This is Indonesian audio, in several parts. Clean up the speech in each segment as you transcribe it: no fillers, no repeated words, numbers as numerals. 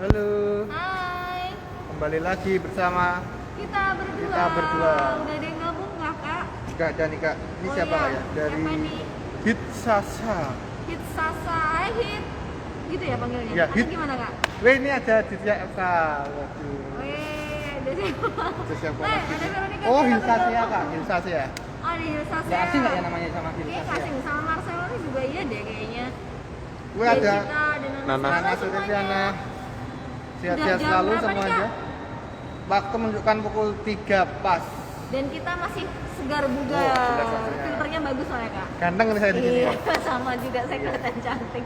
Halo, Hai, kembali lagi bersama kita berdua. Kita berdua. Udah ada yang gabung nggak kak? Kak dan Kak. Ini Oh siapa iya, Kak ya? Dari siapa nih? Hit Sasa. Hit Sasa, Hit. Gitu ya panggilnya? Ya, Atau Hit. gimana kak? Weh, ini ada Ditya Eka. Waduh. Ada siapa? Ada siapa Ada lagi? Veronica. Oh, Kita Hilsas ya bergabung. Kak, Hilsas ya. Oh, ada Hit Sasa. Nggak asing nggak ya namanya sama Iya, Hilsas ya? kasing sama Marcelo ini juga iya deh kayaknya. Gue ada Jessica dan Nana semuanya. Sudesiana. Sehat-sehat Udah jam selalu berapa nih, semuanya. Kak? Waktu menunjukkan pukul 3 pas. Dan kita masih segar bugar. Oh, sudah saatnya. Filternya bagus soalnya kak. Ganteng nih saya di sini. Iya, Ya. sama juga saya Iya. kelihatan cantik.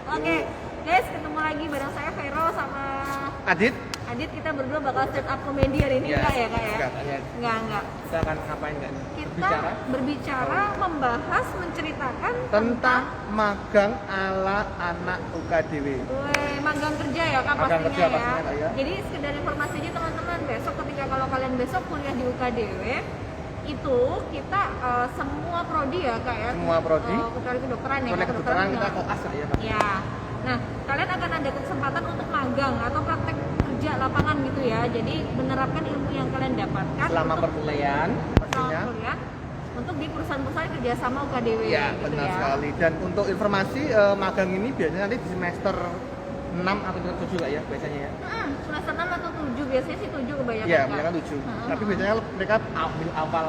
Oke, guys, ketemu lagi bareng saya Vero sama Adit, Adit. Kita berdua bakal stand up komedi hari ini, Iya. enggak ya kak ya? Enggak, ya. Enggak. kita akan ngapain nggak nih? Kita berbicara, membahas, menceritakan tentang magang ala anak UKDW. Weh, magang kerja ya kak Magang pastinya kerja ya. pastinya, Kak, ya. Jadi sekedar informasi aja teman-teman, besok ketika kalau kalian besok kuliah di UKDW itu kita semua prodi ya kak ya. Semua prodi. Kecuali kedokteran ya. Oleh Kak, kedokteran kita enggak. koas lah ya Pak. Ya. Nah, kalian akan ada kesempatan untuk magang atau praktek kerja lapangan gitu ya. Jadi menerapkan ilmu yang kalian dapatkan Selama untuk perkuliahan pastinya. selama kuliah untuk di perusahaan-perusahaan kerjasama UKDW. Ya, gitu benar ya. sekali. Dan untuk informasi magang ini biasanya nanti di semester 6 atau 7 Kak ya biasanya ya. Semester 6 atau 7, biasanya sih 7 kebanyakan. Iya, Kak. kebanyakan 7. Heeh. Tapi biasanya mereka ambil awal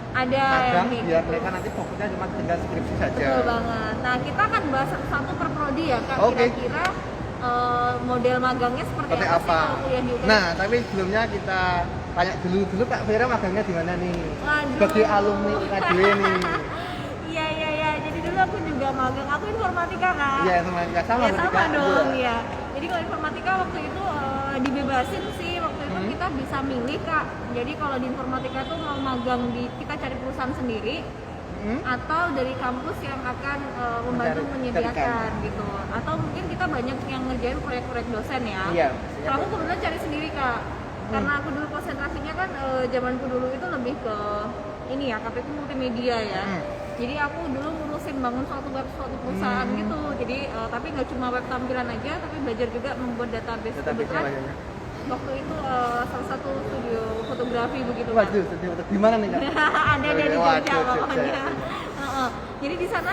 Ada magang yang kayak biar gitu. mereka nanti fokusnya cuma tinggal skripsi saja. Betul banget. Nah, kita akan bahas satu-satu per prodi ya Kak. Oke. Kira-kira model magangnya seperti Seperti apa sih apa? kalau kuliah di UKDW? Nah, tapi sebelumnya kita tanya dulu Kak Vera magangnya di mana nih? Waduh. Sebagai alumni UKDW nih. Iya. Jadi dulu aku juga magang. Aku informatika Kak. Iya, sama ya sama Ya, berarti, sama Kak. dong Iya. ya. Jadi kalau informatika waktu itu dibebasin sih. Waktu itu kita bisa milih Kak. Jadi kalau di informatika tuh mau magang di kita cari perusahaan sendiri atau dari kampus yang akan membantu menyediakan Mencarikan. gitu. Atau mungkin kita banyak yang ngerjain proyek-proyek dosen ya. Iya. Kalau aku kebetulan cari sendiri Kak. Karena aku dulu konsentrasinya kan zamanku dulu itu lebih ke ini ya, KPK multimedia ya. Jadi aku dulu ngurusin bangun suatu perusahaan gitu. Jadi tapi nggak cuma web tampilan aja, tapi belajar juga membuat database. Database-nya Kebetulan banyak. waktu itu salah satu studio fotografi begitu kan. Waduh, sedih. Di mana nih Kak? Ada di Waduh, Jogja pokoknya. Jogja. Heeh. Jadi di sana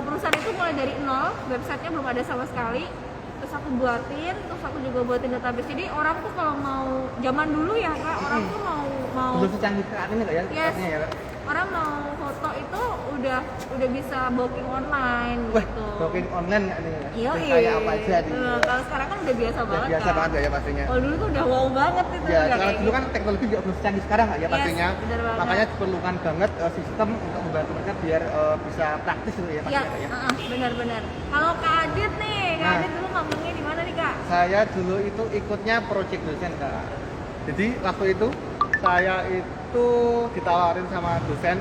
perusahaan itu mulai dari nol, websitenya belum ada sama sekali. Terus aku buatin, terus aku juga buatin database. Jadi orang tuh kalau mau zaman dulu ya Kak, orang tuh mau Belum secanggih saat ini Kak ya? Yes. Saatnya ya Kak? orang mau foto itu udah bisa booking online Wah, gitu. booking online nggak nih? Iya, Kayak apa aja nih? Kalau sekarang kan udah biasa Udah banget. biasa Kak. banget ya pastinya. Kalau dulu tuh udah wow banget itu. Ya, udah kalau kayak dulu kan gitu. teknologi juga belum secanggih sekarang nggak ya Yes, pastinya. benar banget. Makanya diperlukan banget sistem untuk membantu mereka biar bisa praktis gitu ya Iya, pastinya Kak ya. benar-benar. Kalau Kak Adit nih, Kak Nah. Adit dulu magangnya di mana nih Kak? Saya dulu itu ikutnya project dosen Kak. Jadi waktu itu saya itu ditawarin sama dosen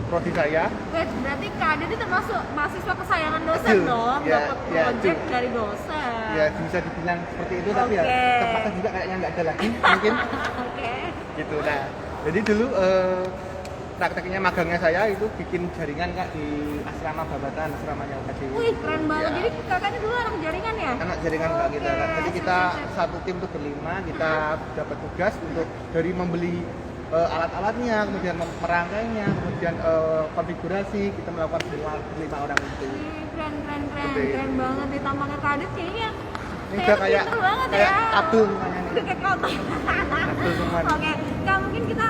prodi saya. Wait, berarti Kak Adit itu termasuk mahasiswa kesayangan dosen Betul. dong, Ya, dapat ya, project betul. dari dosen. Ya bisa dibilang seperti itu tapi ya Oke. terpaksa juga kayaknya nggak ada lagi mungkin Oke. gitu. Nah, jadi dulu prakteknya magangnya saya itu bikin jaringan Kak di asrama babatan, asramanya UKDW. Wih, keren banget. Ya. Jadi kakaknya dulu anak jaringan ya? Anak jaringan Kak kita Oke, Kak. Jadi sip, kita sip, sip. satu tim tuh berlima, kita dapat tugas untuk dari membeli alat-alatnya, kemudian merangkainya, kemudian konfigurasi, kita melakukan berlima orang itu. Wih, keren Seperti itu. keren banget nih tampangnya Kak Adit kayaknya. Ini udah kayak pinter banget kayak ya. Abdul namanya nih. Udah kayak kota. Abdul Suman. Oke, Kak mungkin kita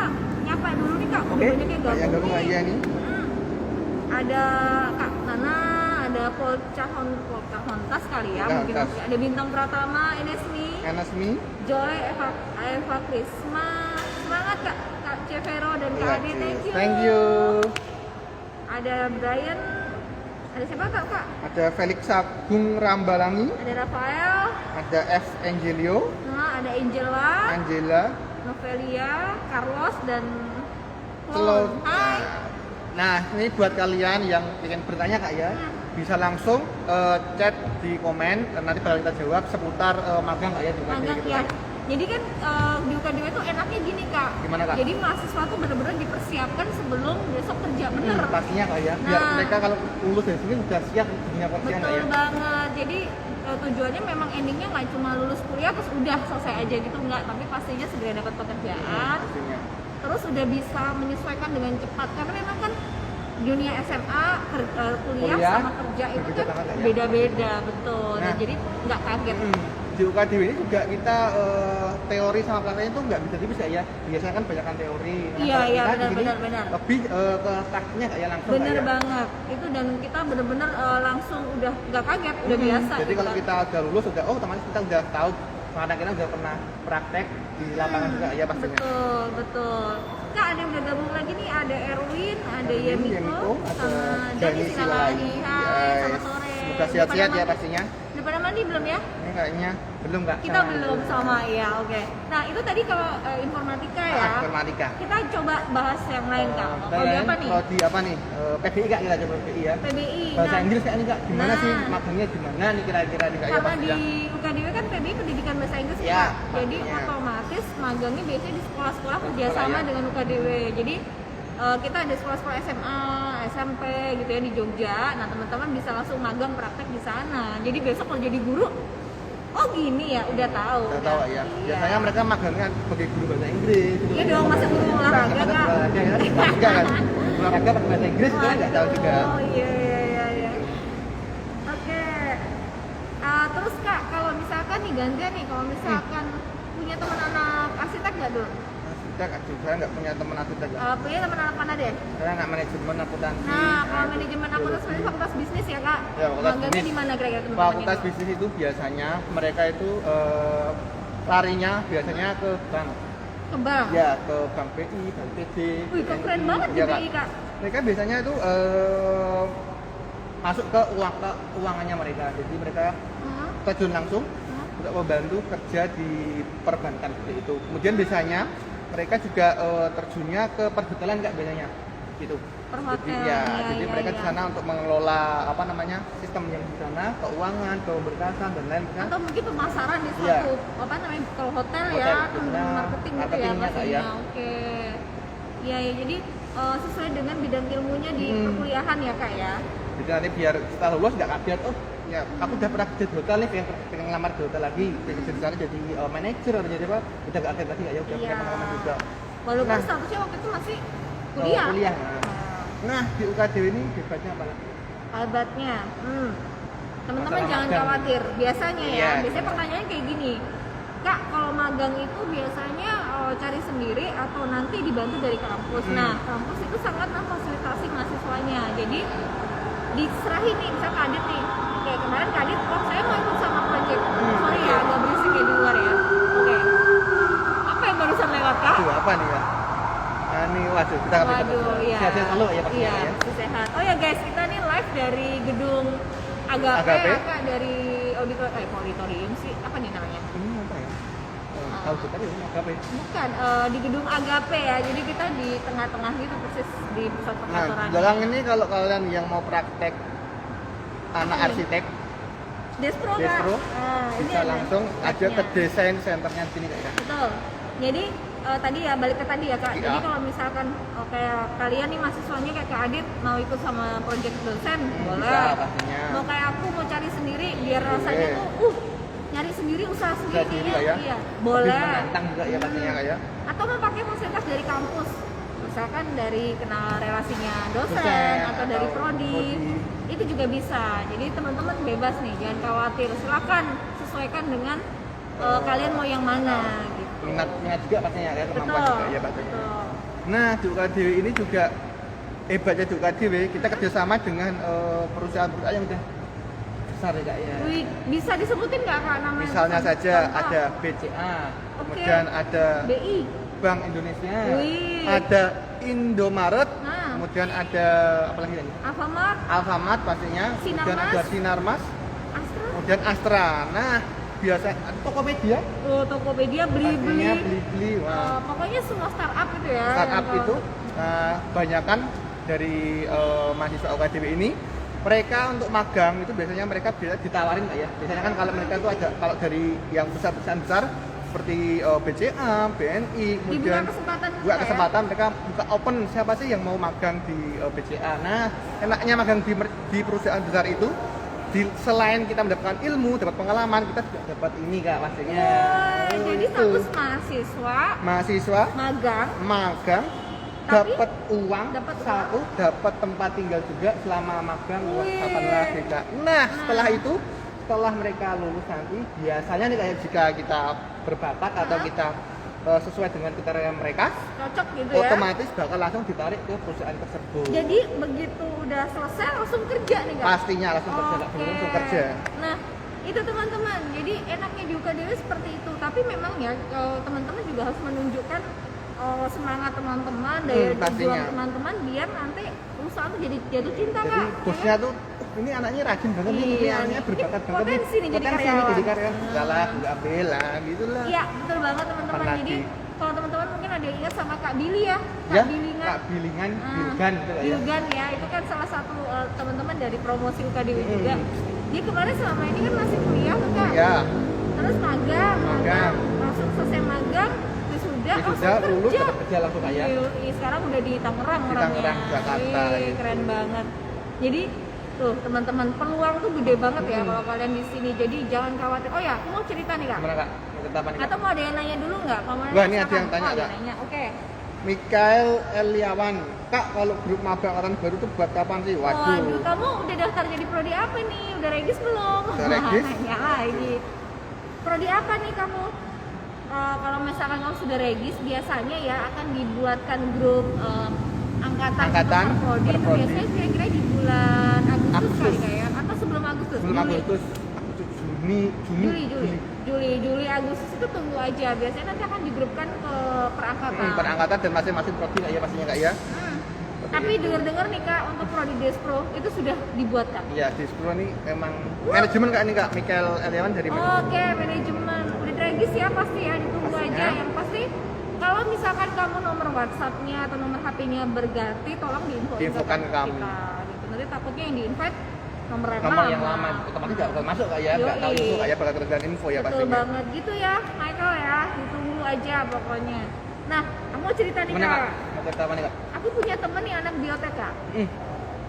nyapa dulu nih Kak. Oke, Banyak yang yang gabung nih. aja nih. Ada Kak Nana, ada Polca Hontas kali ya, Polca mungkin Hontas. ada Bintang Pratama, Inesmi, Anasmi, Joy, Eva Krisma, semangat Kak Cevero dan Kak Adi, thank you. Thank you. Ada Brian, ada siapa Kak? Ada Felix Agung Rambalangi, Ada Rafael, ada F Angelio, ada Angela, Angela, Novelia, Carlos dan Telur. Hai. Nah, ini buat kalian yang ingin bertanya Kak ya, bisa langsung chat di komen, nanti bakal kita jawab seputar magang Kak ya di UKDW Magang gitu ya. kan. Jadi kan di UKDW itu enaknya gini kak. Gimana, Kak? Jadi mahasiswa tuh benar-benar dipersiapkan sebelum besok kerja bener. Pastinya Kak ya, biar Nah. mereka kalau lulus dari sini udah siap dunia kerja nggak Betul ya? banget. Jadi tujuannya memang endingnya nggak cuma lulus kuliah terus udah selesai aja gitu nggak, tapi pastinya segera dapat pekerjaan. Pastinya. Terus udah bisa menyesuaikan dengan cepat karena memang kan dunia SMA kuliah sama kerja itu berbeda kan banget ya. beda-beda betul. Dan Nah. jadi nggak kaget. Di UKDW ini juga kita teori sama prakteknya itu nggak bisa dipisah ya. Biasanya kan banyak teori. Nah, Iya, kalau iya, kita di benar, sini benar, benar. lebih ke prakteknya kayak langsung Bener kayak. banget itu, dan kita bener-bener langsung udah nggak kaget, udah biasa. Jadi gitu kalau kan. kita udah lulus udah otomatis kita udah tahu karena kita udah pernah praktek di lapangan juga ya pastinya. Betul, betul. Kak ada yang udah gabung lagi nih, ada Erwin, ada Yemiko, ada sama Dani Dani Silalahi. Hai, Yes. selamat sore. Semoga sehat-sehat ya pastinya. Udah pada mandi belum ya? Ini kayaknya belum Kak. Kita belum sama ya, oke. Nah itu tadi kalau informatika ya. Informatika. Kita coba bahas yang lain kak. Kalau di apa nih? Prodi apa nih? PBI Kak, kita coba PBI ya. PBI. Bahasa Nah, Inggris Kak ini Kak. Gimana Nah. sih magangnya gimana nih kira-kira nih Kak ya karena pasti di ya. UKDW kan PBI pendidikan bahasa Inggris Ya, Kak. Jadi pastinya. otomatis magangnya biasanya di sekolah-sekolah Sekolah, kerjasama ya. dengan UKDW. Jadi kita ada sekolah-sekolah SMA, SMP gitu ya di Jogja. Nah teman-teman bisa langsung magang praktek di sana. Jadi besok kalau jadi guru, oh gini ya, udah tahu. Udah tahu ya. Iya. Biasanya mereka magangnya sebagai guru bahasa Inggris. Iya dong, masa guru olahraga Masa Kak? olahraga ya. Enggak kan? Olahraga pakai bahasa Inggris kita nggak tahu juga. Oh iya iya iya. Iya. Oke. Terus Kak, kalau misalkan nih gantian nih, kalau misalkan punya teman anak arsitek nggak dulu? Arsitek, aduh, saya nggak punya teman arsitek ya. Punya teman anak mana deh? Saya nggak manajemen akuntansi. Nah, kalau manajemen akuntansi sebenarnya fakultas bisnis ya Kak? Ya, fakultas Magangnya bisnis. di mana kira-kira teman-teman Fakultas itu? bisnis itu biasanya mereka itu larinya biasanya ke bank. Ke bank? Ya, ke bank BI, bank BC. Wih, kok keren banget di Iya, BI Kak? Mereka biasanya itu masuk ke keuangannya mereka. Jadi mereka Hmm? terjun langsung Hmm? untuk membantu kerja di perbankan seperti itu. Kemudian biasanya mereka juga terjunnya ke perhotelan Kak biasanya gitu. Perhotelan, Jadi, ya, ya, jadi ya, mereka ya. di sana untuk mengelola apa namanya sistem yang di sana, keuangan, keberkasan dan lain kan. Atau mungkin pemasaran di Iya. suatu apa namanya, kalau hotel Hotel, ya, betul. teman marketing gitu ya Marketingnya, Kak, pastinya. ya. Oke. Iya ya, jadi sesuai dengan bidang ilmunya di perkuliahan ya Kak ya. Jadi nanti biar setelah lulus nggak kaget, oh ya aku udah pernah kerja di hotel nih, pengen ngelamar di hotel lagi, pengen kerja di sana jadi manajer atau jadi apa, udah nggak kaget lagi ya udah punya Iya. pengalaman juga. Walaupun Nah. statusnya waktu itu masih kuliah. Kuliah. Nah, Nah di UKDW ini hebatnya apa? Hebatnya, teman-teman Masalah jangan magang. khawatir. Biasanya ya, Iya, biasanya gimana? pertanyaannya kayak gini, Kak, kalau magang itu biasanya cari sendiri atau nanti dibantu dari kampus? Nah, kampus itu sangat memfasilitasi mahasiswanya. Jadi diserahin nih, misal kadit nih, kayak kemarin kadit, oh saya mau ikut sama project. Sorry ya, agak berisik ya di luar ya. Oke. Apa yang barusan lewat Kak? Aduh apa nih ya? Nah, ini waduh kita nggak bisa Waduh, iya. sehat-sehat selalu ya pastinya Iya, ya. pasti sehat. Oh ya guys, kita nih live dari gedung Agape, Agape? ya, Kak, dari auditorium sih, apa nih namanya? Ini apa ya? Tahu sih tadi ini apa ya? Bukan, di gedung Agape ya, jadi kita di tengah-tengah gitu persis di pusat Nah, perkantoran. belakang ini kalau kalian yang mau praktek anak Apa ini? arsitek, Despro, Kak. Despro, Ini bisa ada langsung aja ke tabnya. desain centernya di sini kayaknya. Betul. Jadi tadi ya, balik ke tadi ya Kak. Iya. Jadi kalau misalkan kayak kalian nih mahasiswanya kayak Kak Adit mau ikut sama project dosen, boleh. Bisa pastinya. Mau kayak aku mau cari sendiri biar rasanya tuh nyari sendiri, usaha sendiri Bisa sendiri kayaknya lah ya. iya, Lebih boleh. menantang juga ya pastinya Kak ya. Atau mau pakai fasilitas dari kampus. Misalkan dari kenal relasinya dosen, Dosen, atau dari atau prodi. prodi. Itu juga bisa. Jadi teman-teman bebas nih, jangan khawatir. Silakan sesuaikan dengan kalian mau yang mana gitu. Minat juga pastinya ya, kemampuan Betul, juga ya pastinya. betul. Nah di UKDW ini juga hebatnya di UKDW kita kerjasama dengan perusahaan-perusahaan yang udah besar ya Kak ya. Wih, bisa disebutin nggak Kak namanya? Misalnya saja Contoh. ada BCA, Oke. kemudian ada BI. Bank Indonesia, Wih. ada Indomaret, Nah. kemudian ada apa lagi tadi? Alfamart, Alfamart pastinya, kemudian Sinarmas. ada Sinarmas, Astra, kemudian Astra. Nah biasa ada Tokopedia, Tokopedia, pastinya Blibli. Blibli. Wah. Pokoknya semua startup itu ya. Startup yang itu banyakan dari mahasiswa UKDW ini mereka untuk magang itu biasanya mereka biasa ditawarin Kak ya. Biasanya kan kalau mereka itu ada, kalau dari yang besar seperti BCA, BNI, Dibuka kemudian kesempatan buka juga ya? kesempatan mereka buka open siapa sih yang mau magang di BCA. Nah, enaknya magang di perusahaan besar itu selain kita mendapatkan ilmu, dapat pengalaman, kita juga dapat ini Kak pastinya. Wah, jadi Itu. status mahasiswa magang Tapi dapat uang dapat satu, dapat tempat tinggal juga selama magang Wih. 18 Kak. Nah, setelah itu setelah mereka lulus nanti biasanya nih kayak jika kita berbakat atau kita sesuai dengan kriteria mereka, cocok gitu ya. otomatis bakal langsung ditarik ke perusahaan tersebut. Jadi begitu udah selesai langsung kerja nih Kak? Pastinya langsung kerja, nggak Oke. belum langsung kerja. Nah, itu teman-teman. Jadi enaknya di UKDW seperti itu. Tapi memang ya teman-teman juga harus menunjukkan semangat teman-teman, daya pastinya. juang teman-teman biar nanti usaha tuh jadi jatuh cinta Jadi Kak. bosnya tuh ini anaknya rajin banget nih, ini Iya, anaknya nih. berbakat Ini banget nih. potensi nih jadi Potensi nih karyawan. jadi karyawan. Enggak lah, enggak ambil lah, gitu lah. Iya, betul banget teman-teman. Apalagi? Jadi kalau teman-teman mungkin ada yang ingat sama Kak Billy ya, Ya, Bilingan. Kak Bilingan, Ah, Bilgan gitu lah ya. Bilgan ya, itu kan salah satu teman-teman dari promosi UKDW juga. Dia kemarin selama ini kan masih kuliah tuh Kak. Ya, Terus magang, Magang. langsung selesai magang, wisuda, sudah langsung lulus kerja. dapat kerja langsung kayak. Yoi, sekarang udah di Tangerang Di orangnya. Tangerang, Jakarta, Wih, gitu. keren banget. Jadi tuh teman-teman peluang tuh gede banget ya kalau kalian di sini. Jadi jangan khawatir. Oh ya, aku mau cerita nih Kak. Gimana Kak? Mau cerita apa nih Kak? Atau mau ada yang nanya dulu nggak? Kalau mau Wah, nanya, ini ada silakan. yang tanya, Oh, ada Kak. yang nanya. Oke. Mikael Eliawan, Kak kalau grup magang orang baru tuh buat kapan sih? Waduh, kamu udah daftar jadi prodi apa nih? Udah regis belum? Udah regis. Nanya lagi. Prodi apa nih kamu? Kalau misalkan kamu sudah regis, biasanya ya akan dibuatkan grup angkatan Angkatan, per prodi. per Itu prodi. biasanya kira-kira di bulan Agustus Agustus. kali kayak, atau sebelum Agustus? Sebelum Juli. Agustus, Juli, Agustus itu tunggu aja. Biasanya nanti akan digrupkan ke perangkatan. Perangkatan dan masing-masing prodi Kak ya pastinya Kak ya. Tapi dengar-dengar nih Kak, untuk prodi Despro itu sudah dibuat Kak. Iya, di Sepuluh nih emang manajemen Kak ini Kak, Mikael Eliawan dari manajemen. Oke, manajemen. Udah regis ya pasti ya, ditunggu Pastinya. aja. Yang pasti kalau misalkan kamu nomor WhatsApp-nya atau nomor HP-nya berganti, tolong Diinfokan ke kami. kita. Gitu. Nanti takutnya yang di-invite nomor yang Nomor lama. yang lama, otomatis nggak bakal masuk Kak ya, nggak tahu Yoi. info Kak ya, bakal ketinggalan info ya Betul pastinya. banget gitu ya, Michael ya. Ditunggu aja pokoknya. Nah, aku mau cerita nih Gimana Kak? Kak. Mau cerita apa nih Kak? Aku punya temen nih anak biotek Kak. Hmm,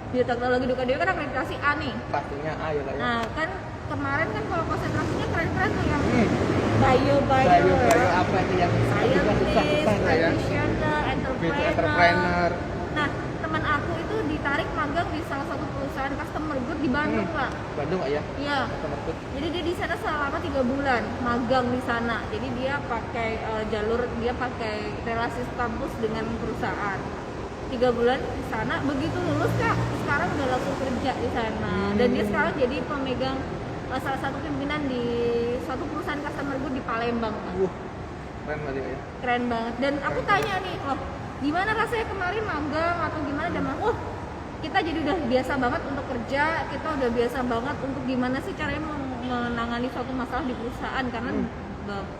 Bioteknologi UKDW kan akreditasi A nih. pastinya ayo Kak ya. Nah, kan kemarin kan kalau konsentrasinya keren-keren tuh yang Hmm. bio Bayu ya. apa itu yang Scientist, susah-susah Kak ya? practitioner, Beauty entrepreneur. entrepreneur. Nah, teman aku itu ditarik magang di salah satu perusahaan customer good di Bandung, Kak. Bandung Kak ya? Iya. Customer good. Jadi dia di sana selama 3 bulan magang di sana. Jadi dia pakai dia pakai relasi kampus dengan perusahaan. 3 bulan di sana, begitu lulus Kak, sekarang udah langsung kerja di sana. Dan dia sekarang jadi pemegang salah satu pimpinan di suatu perusahaan customer good di Palembang, Kak. Keren banget ya. Keren banget. Dan aku tanya nih, loh gimana rasanya kemarin magang atau gimana dan kita jadi udah biasa banget untuk kerja, kita udah biasa banget untuk gimana sih caranya menangani suatu masalah di perusahaan karena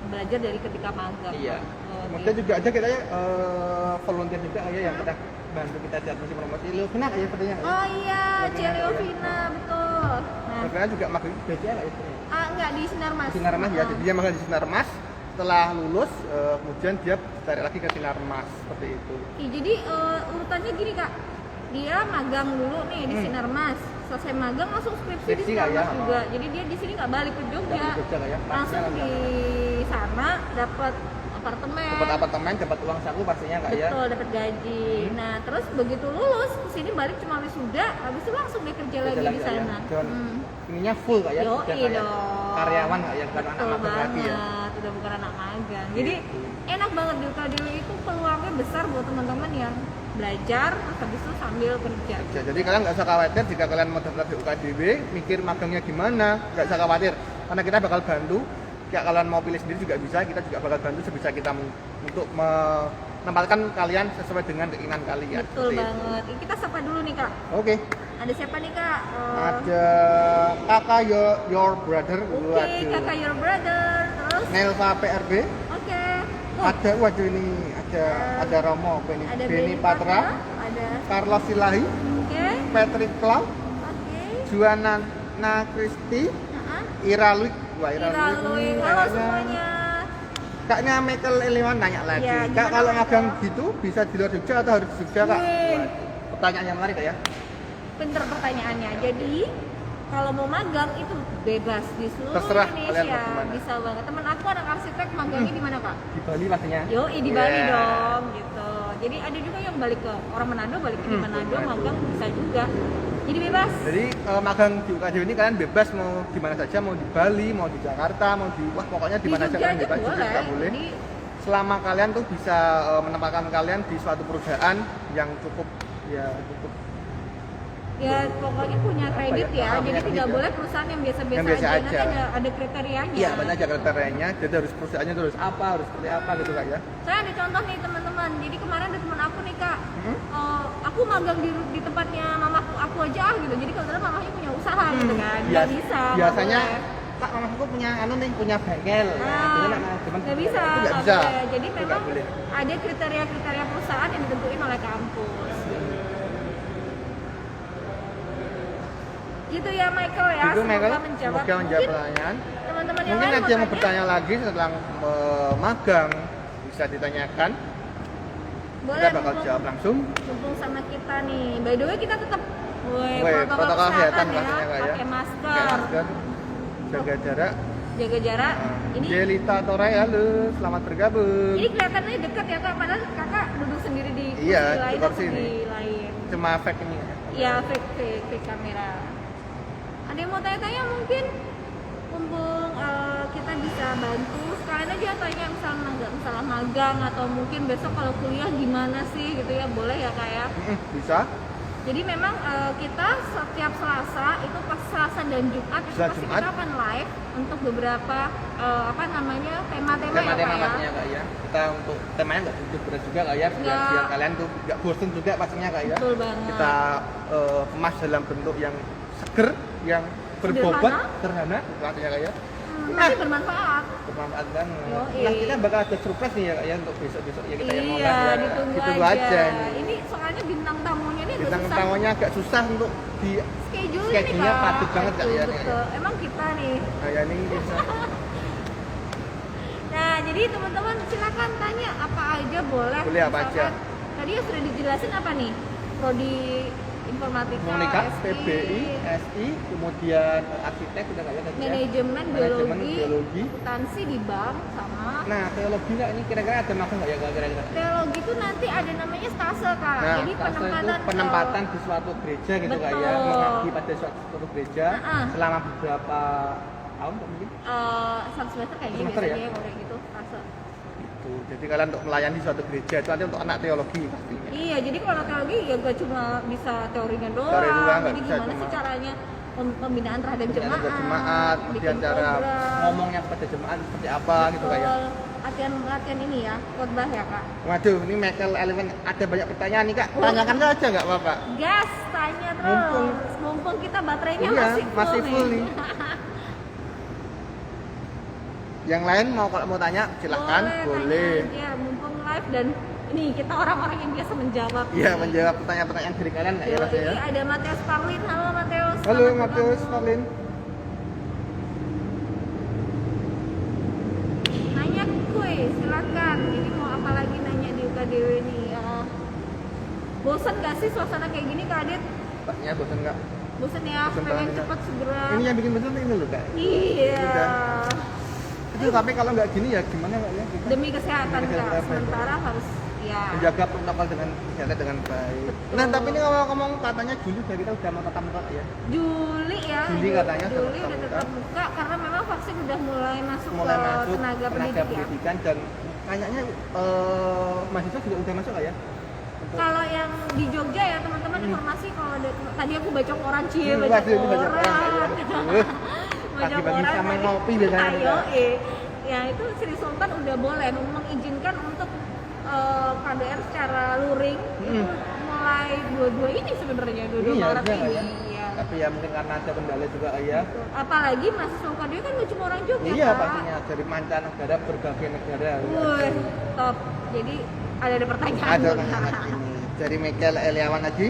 belajar dari ketika magang. Iya. Gitu. Kemudian juga ada kita ya volunteer juga ya yang kita bantu kita di promosi Leovina kayak sepertinya. Oh iya, Celeovina, betul. Nah, Leovina juga magang di BCA kayak itu. enggak di Sinarmas. Sinarmas ya, jadi dia magang di Sinarmas. Setelah lulus, kemudian dia tarik lagi ke Sinarmas seperti itu. Jadi urutannya gini Kak, dia magang dulu nih di Sinarmas, selesai magang langsung skripsi di Skripsi Kak, ya. Sinarmas juga. Jadi dia di sini nggak balik ke Jogja, Nggak balik ke Jogja, Kak, ya. langsung Pastinya di sana dapat apartemen. Dapat apartemen, dapat uang saku pastinya Kak ya. Betul, dapat gaji. Nah, terus begitu lulus ke sini balik cuma wisuda, habis itu langsung dia kerja lagi di Kak, sana. ya. Dan ininya full Kak ya, Yoi sudah kayak dong. karyawan Kak ya, bukan anak Betul magang lagi ya. banget, udah bukan anak magang. Jadi Gitu. enak banget di UKDW itu peluangnya besar buat teman-teman yang belajar, terus habis itu sambil kerja. Ya, jadi kalian nggak usah khawatir jika kalian mau daftar di UKDW, mikir magangnya gimana, nggak usah khawatir. Karena kita bakal bantu. Jika kalian mau pilih sendiri juga bisa, kita juga bakal bantu sebisa kita untuk menempatkan kalian sesuai dengan keinginan kalian. Betul Seperti itu. banget. Kita sapa dulu nih Kak. Oke, Ada siapa nih Kak? ada kakak your brother, Oke, Kakak Your Brother. Terus? Nelva PRB, Oke. ada waduh ini ada Romo, Ada Beni Patra, ada. Carlos Silahi, Oke. Patrick Cloud, Oke. Juana Kristi, Heeh. Ira Luik. Wah, Ira Luik. Halo semuanya. Kaknya Michael Eliwan nanya lagi. Ya, Kak gimana, kalau Michael? magang gitu bisa di luar Jogja atau harus di Jogja Kak? Wih. Wah, pertanyaan yang menarik ya. Pinter pertanyaannya. Jadi kalau mau magang itu bebas di seluruh Terserah kalian mau Indonesia. kemana. Bisa banget. Temen aku anak arsitek magangnya di mana kak? Di Bali pastinya. Yo, di Bali Yeah. dong, gitu. Jadi ada juga yang balik ke orang Manado, balik ke Manado, Manado. magang bisa juga. Jadi bebas. Jadi magang di UKDW ini kalian bebas mau di mana saja, mau di Bali, mau di Jakarta, mau di wah pokoknya di mana saja Jogja kalian aja bebas, boleh. juga boleh. Jadi Selama kalian tuh bisa menempatkan kalian di suatu perusahaan yang cukup ya cukup ya pokoknya punya kredit ya. punya Jadi kredit tidak ya. boleh perusahaan yang biasa-biasa Yang biasa aja. Nanti aja. ada kriterianya. iya banyak aja kriterianya, jadi harus perusahaannya terus apa, harus seperti apa gitu Kak ya. Saya ada contoh nih teman-teman. Jadi kemarin ada teman aku nih kak. Aku magang di tempatnya mamaku aku aja gitu. Jadi kebetulan mamanya punya usaha gitu kan. Nggak bisa. nggak Biasanya boleh. Kak mamaku punya punya bengkel. Nah, Jadi cuman nggak bisa, itu nggak nggak bisa. boleh. Jadi Itu memang nggak boleh. ada kriteria-kriteria perusahaan yang ditentuin oleh kampus. Gitu ya Michael ya. Itu Michael, Semoga menjawab. semoga menjawab Mungkin pertanyaan. teman-teman yang Mungkin lain ada yang mau tanya? bertanya lagi tentang magang bisa ditanyakan. Boleh, Kita bakal mumpung- jawab langsung. mumpung sama kita nih. By the way kita tetap Woi, protokol kesehatan ya, pastinya Kak ya. pakai masker, Pakai masker, jaga jarak. jaga jarak. Ini Jelita Toray, halo, selamat bergabung. ini kelihatannya dekat ya kak, padahal kakak duduk sendiri di kursi Iya, di lain, kursi aku ini. di lain. Cuma fake ini. Iya, fake kamera. Ada yang mau tanya-tanya mungkin? Mumpung kita bisa bantu, sekalian aja tanya misalnya magang atau mungkin besok kalau kuliah gimana sih gitu ya, boleh ya kak ya? Bisa. Jadi memang kita setiap Selasa itu pas Selasa dan Jumat itu Selasa, pasti Jumat. kita akan live untuk beberapa tema-tema ya Tema-tema Pak ya. pastinya Kak ya. Kita untuk temanya nggak begitu berat juga Kak ya, biar Nggak. kalian tuh nggak bosan juga pastinya Kak ya. Betul banget. Kita kemas dalam bentuk yang seger, yang berbobot, sederhana, pastinya Kak ya. Tapi bermanfaat. Bermanfaat banget. Yoi. Nah kita bakal ada surprise nih ya Kak ya untuk besok-besok ya kita yang mau Iya, ya. ditunggu aja. nih. Ini soalnya bintang tamunya ini agak Bintang susah. tamunya agak susah untuk di Schedule schedule-nya Kak. padat banget, Kak, ya, Betul, betul. Emang kita nih. kayak ini bisa. Nah, jadi teman-teman silakan tanya apa aja boleh. Boleh apa aja. Misalkan, tadi ya sudah dijelasin apa nih? Prodi informatika, Komunika, SI, PBI, SI, kemudian arsitek udah nggak ya tadi ya? manajemen, Manajemen, biologi, biologi. akuntansi di bank sama Nah teologi nggak ini kira-kira ada magang nggak ya Kak, kira-kira? teologi itu nanti ada namanya stase kak. Nah, Jadi stase itu penempatan penempatan di suatu gereja gitu Kak ya, Betul. mengabdi pada suatu gereja Heeh. selama beberapa tahun mungkin. satu semester kayaknya Semester biasanya ya? ya kalau kayak gitu stase. Gitu. Jadi kalian untuk melayani suatu gereja itu nanti untuk anak teologi pastinya. Iya, jadi kalau teologi ya gak cuma bisa teorinya doang. Teori doang, nggak Jadi bisa gimana cuma- sih caranya pembinaan terhadap Kemudian jemaat, ada jemaat, kemudian bikin cara program. ngomongnya kepada jemaat seperti apa gitu Kak ya. Betul. Latihan ini ya, khotbah ya kak. Waduh, ini Michael Eleven ada banyak pertanyaan nih Kak. Tanyakan saja nggak apa-apa. Gas, tanya terus. Mumpung kita baterainya Iya, masih full nih. Yang lain kalau mau tanya silahkan, boleh. Tanya aja, mumpung live dan ini kita orang-orang yang biasa menjawab. Iya, menjawab pertanyaan-pertanyaan dari kalian nggak ya Yo, rasanya? ini ada Mateus Parlin. Halo Mateus. Halo selamat Matius, bergabung. Marlin. Nanya kue, silakan. Jadi mau apa lagi nanya di UKDW nih? Bosan gak sih suasana kayak gini Kak Adit? Mbaknya bosan nggak? Bosan ya, Bosan pengen banget. cepet segera. Ini yang bikin bosan ini loh Kak. Iya. Udah. Aduh, tapi kalau nggak gini ya gimana Kak ya? Kita Demi kesehatan Demi Kak, kesehatan. sementara harus ya. menjaga protokol dengan kesehatan dengan baik. Betul. Nah, tapi ini ngomong katanya Juli udah kita udah mau tatap muka ya. Juli ya. Juli katanya Juli tetap udah muka. tetap muka karena memang vaksin udah mulai masuk Mulai ke masuk tenaga pendidikan. dan kayaknya mahasiswa juga udah masuk nggak ya? Untuk- Kalau yang di Jogja ya teman-teman informasi kalau tadi aku baca koran cie, Hmm, baca pasti aku baca koran, koran. ya. Pagi-pagi sama tadi. ngopi biasanya, Ayo, Kak. ya itu Sri Sultan udah boleh mengizinkan untuk KDR secara luring itu mulai 22 ini sebenarnya 22 Iya, Maret harusnya nggak ini. ya? Iya. Tapi ya mungkin karena ada kendala juga ya. Apalagi mahasiswa KDR kan gak cuma orang Jogja Iya Kak. pastinya dari mancanegara berbagai negara. Wih, top. Jadi ada pertanyaan. Ada pertanyaan ini dari Michael Eliawan lagi.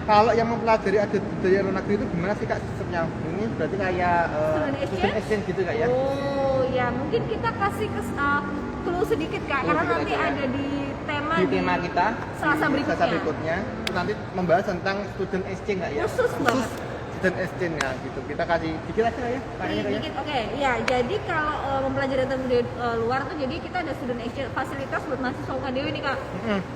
Kalau yang mempelajari ada budaya luar negeri itu gimana sih Kak sistemnya? Ini berarti kayak Student student exchange gitu Kak ya? Oh ya mungkin kita kasih clue sedikit Kak, Clue karena sedikit nanti aja ya. ada di tema Di tema kita Selasa di berikutnya. Selasa berikutnya itu nanti membahas tentang student exchange nggak ya? Khusus banget. Student exchange ya gitu. Kita kasih dikit aja ya, tanya ya. Dikit, oke. Ya, jadi kalau mempelajari tentang budaya luar tuh, jadi kita ada student exchange fasilitas buat mahasiswa UKDW nih Kak.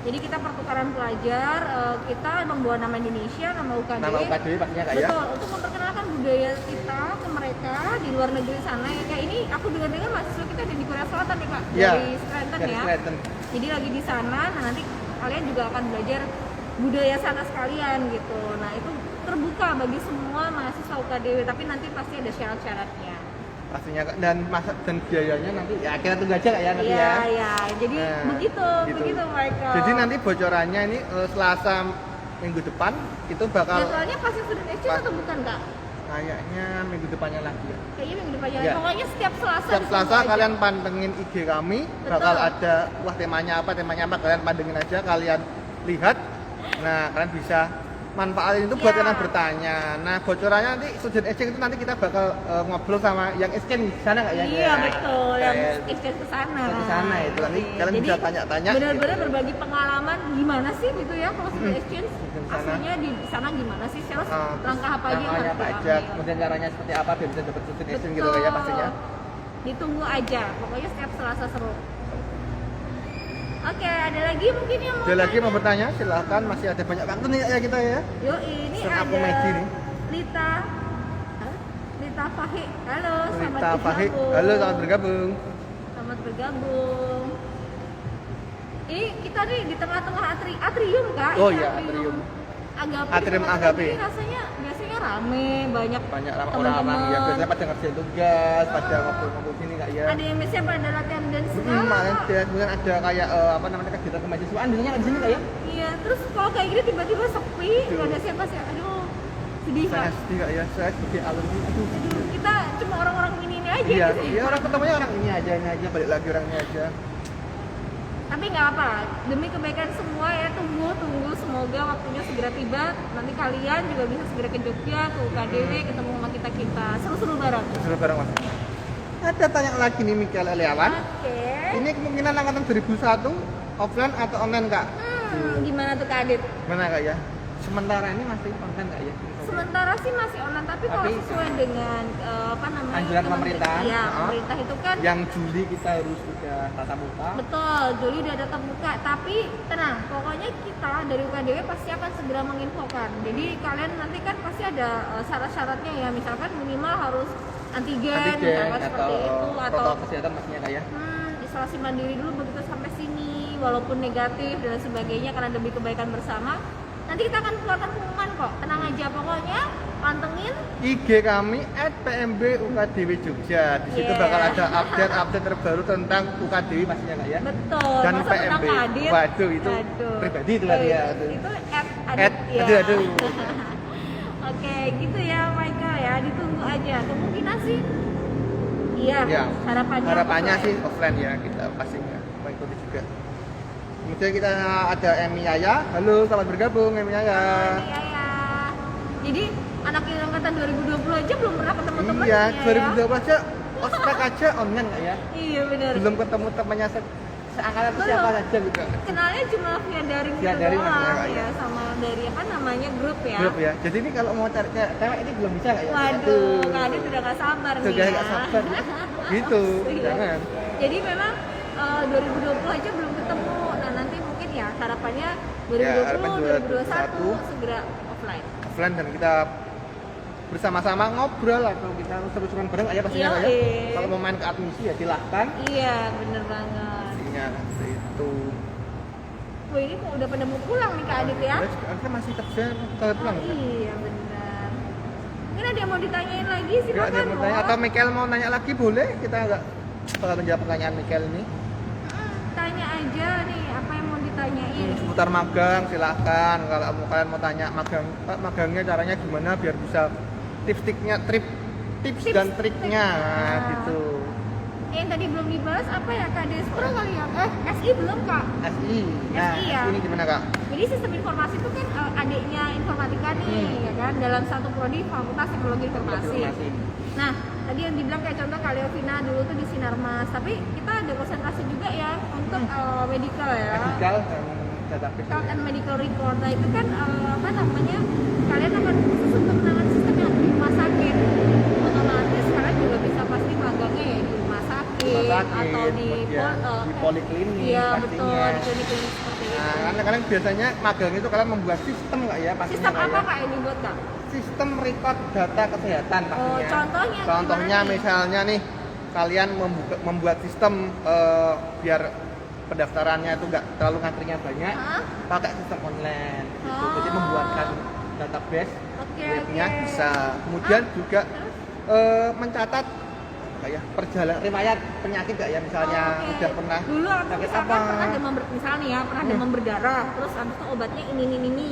Jadi kita pertukaran pelajar, kita membawa nama Indonesia, nama UKDW. Nama UKDW pastinya Kak ya. Betul, untuk memperkenalkan budaya kita ke mereka di luar negeri sana ya. Kayak ini aku dengar-dengar mahasiswa kita ada di Korea Selatan nih Kak, Iya, dari Scranton dari ya. Scranton. Jadi lagi di sana, nah nanti kalian juga akan belajar budaya sana sekalian gitu. Nah itu terbuka bagi semua mahasiswa UKDW, tapi nanti pasti ada syarat-syaratnya. Pastinya Kak. Dan biayanya nanti ya akhirnya tunggu aja Kak ya nanti Iya, ya. iya. Jadi Nah, begitu gitu. Michael. Jadi nanti bocorannya ini Selasa minggu depan itu bakal jadwalnya pasti student exchange Pas- atau bukan Kak? kayaknya minggu depannya lagi ya. Kayaknya minggu depannya. Iya. Pokoknya setiap Selasa. Setiap ditunggu Selasa aja. kalian pantengin IG kami, Betul. bakal ada wah temanya apa kalian pantengin aja, kalian lihat. Nah, kalian bisa manfaatin itu buat Iya. kalian bertanya. Nah, bocorannya nanti student exchange itu nanti kita bakal ngobrol sama yang exchange di sana nggak ya? Iya betul, yang Kayak exchange ke sana. ke sana itu nanti kalian Jadi, bisa tanya-tanya. Benar-benar berbagi pengalaman gimana sih gitu ya kalau student exchange Di sana. aslinya di sana gimana sih? Terus langkah apa aja yang langkahnya harus apa aja, diambil. kemudian caranya seperti apa biar bisa dapat student exchange gitu Betul. ya pastinya. Ditunggu aja, pokoknya setiap Selasa seru. Oke, ada lagi mungkin yang mau Ada lagi tanya? mau bertanya silahkan, masih ada banyak waktu nih ya kita ya. Yo, ini Sen ada aku Maggie nih. Lita. Hah? Lita Fahi. Halo, selamat Rita Fahik, bergabung. halo selamat bergabung. Selamat bergabung. Ini kita nih di tengah-tengah atrium Kak. Oh Ini iya, atrium. Agape. Atrium di tempat Agape. ini rasanya biasanya rame, banyak Orang-orang teman-teman. ya biasanya pada ngerjain tugas, pada ngobrol-ngobrol sini kak ya. Ada yang biasanya pada latihan dan segala. Ada, kemudian ada kayak apa namanya kegiatan kemahasiswaan, biasanya nggak di sini kak ya? Iya, terus kalau kayak gini tiba-tiba sepi, nggak ada siapa-siapa. Aduh, sedih Saya Kak. sedih kak ya, saya sebagai alumni, aduh. Aduh, kita cuma orang-orang ini aja Iya, gitu. iya orang ketemunya orang ini aja, balik lagi orang ini aja. Tapi nggak apa, demi kebaikan semua ya, tunggu semoga waktunya segera tiba. Nanti kalian juga bisa segera ke Jogja, ke UKDW, ketemu sama kita seru-seru bareng. Seru bareng mas. Ada tanya lagi nih Mikael Eliawan. Oke. Ini kemungkinan angkatan 2001 offline atau online kak? Gimana tuh Kak Adit? Mana kak ya? Sementara ini masih online kak ya? Sementara sih masih online, tapi kalau Tapi, sesuai dengan apa namanya? anjuran pemerintah. Iya, Maaf. pemerintah itu kan Yang Juli kita harus sudah tatap muka. betul, Juli udah tatap muka, tapi tenang, pokoknya kita dari UKDW pasti akan segera menginfokan. Jadi kalian nanti kan pasti ada syarat-syaratnya ya, misalkan minimal harus antigen misalkan seperti itu, atau protokol kesehatan pastinya kak ya. isolasi mandiri dulu begitu sampai sini, walaupun negatif dan sebagainya karena demi kebaikan bersama. Nanti kita akan keluarkan pengumuman kok, tenang aja, pokoknya pantengin. IG kami @PMB UKDW Jogja. Di situ Yeah. bakal ada update terbaru tentang UKDW pastinya kak ya. Betul. Dan masa tentang PMB. Kak Adit? Waduh, itu Aduh. pribadi itu tadi ya. Itu Adit, ya. aduh. Oke, gitu ya Michael ya, ditunggu aja. Kemungkinan sih iya, Ya, harapannya sih offline. offline ya kita pastinya mengikuti juga. Kemudian kita ada Emi Yaya. Halo, selamat bergabung Emi Yaya. Iya ya. Jadi anak angkatan 2020 aja belum pernah ketemu teman Iya, ya. 2012 aja ospek aja online nggak ya? Iya benar. Belum ketemu temannya seangkatan itu Belum. siapa saja juga. Kenalnya cuma via daring Via gitu daring doang maksudnya, Kak, ya, ya. sama dari apa namanya grup ya. Grup ya. Jadi ini kalau mau cari cewek ini belum bisa nggak ya? Waduh, Kak Adit udah gak sabar nih Sudah ya. nggak sabar. Gitu, Iya. jangan. Jadi memang 2020 aja belum ketemu. Nah nanti mungkin ya harapannya 2020, Ya, harapan 2021 segera offline. Offline dan kita bersama-sama ngobrol atau kita seru-seruan bareng aja pastinya Kak, ya. Yoi. Kalau mau main ke admisi ya silahkan. Iya bener banget. Pastinya itu. Wah ini kok udah pada mau pulang nih Kak Adit ya? Kita masih kerja, kita pulang. Oh, iya benar. Mungkin ada yang mau ditanyain lagi Enggak silakan. ada yang mau tanya Mo. atau Michael mau nanya lagi boleh? Kita enggak bakal menjawab pertanyaan Michael ini. Tanya aja nih apa yang mau ditanyain. Seputar magang silahkan. Kalau kalian mau tanya magangnya caranya gimana biar bisa tips dan triknya nah, gitu. Yang tadi belum dibahas apa ya Kak Despro kali ya? SI belum Kak? SI. Nah, SI ya. ini gimana Kak? Jadi sistem informasi itu kan adiknya informatika nih, ya kan? Dalam satu prodi Fakultas Teknologi Informasi. Informasi. Nah, tadi yang dibilang kayak contoh Kak Leovina dulu tuh di Sinarmas, tapi kita ada konsentrasi juga ya untuk medical ya. Medical dan database. Health and medical record. Nah itu kan apa namanya, kalian akan khusus untuk menangani sistem yang di rumah sakit. Otomatis kalian juga bisa pasti magangnya ya di rumah sakit, atau di poliklinik. Iya pastinya. betul, di klinik-klinik seperti itu. Nah, karena kalian biasanya magang itu kalian membuat sistem nggak ya pastinya? Sistem Kak, apa ya? Kak yang dibuat Kak? Sistem record data kesehatan pastinya. Contohnya Contohnya gimana nih? misalnya nih kalian membuat sistem biar pendaftarannya itu nggak terlalu ngantrinya banyak, Hah? pakai sistem online. Gitu. Oh. Jadi membuatkan database Oke, webnya oke. bisa. Kemudian juga mencatat kayak perjalanan riwayat penyakit nggak ya, misalnya Oke. udah pernah dulu aku sakit misalkan apa? pernah demam misalnya ya pernah demam berdarah, terus habis itu obatnya ini.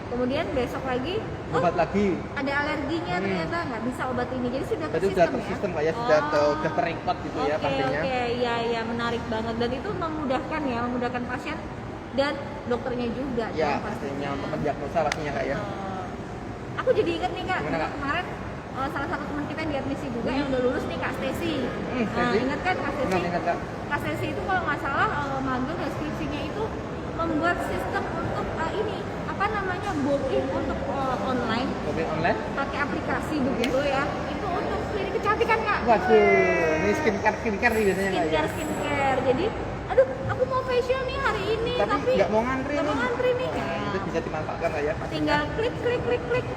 Kemudian besok lagi Obat lagi. ada alerginya ternyata nggak bisa obat ini, jadi sudah Berarti ke udah sistem tersistem ya. kayak sudah terrecord gitu ya pastinya. Oke, ya menarik banget, dan itu memudahkan pasien dan dokternya juga. Ya dong, pastinya untuk mendiagnosa pastinya kak ya. Aku jadi inget nih Kak, Gimana, Kak? kemarin salah satu teman kita yang di admisi juga yang udah lulus nih Kak Stesi. Nah, Stesi? ingat kan Kak Stesi? Ingat, Kak. Kak Stesi itu kalau nggak salah magang dan skripsinya itu membuat sistem untuk ini apa namanya booking untuk online Booking online? pakai aplikasi begitu ya. Itu untuk klinik kecantikan Kak. Waduh, ini skincare nih biasanya kak ya. Skincare. Jadi, aduh aku mau facial nih hari ini Tapi nggak mau ngantri nggak mau nih. ngantri nih. Itu bisa dimanfaatkan kak ya. pastinya. Tinggal klik.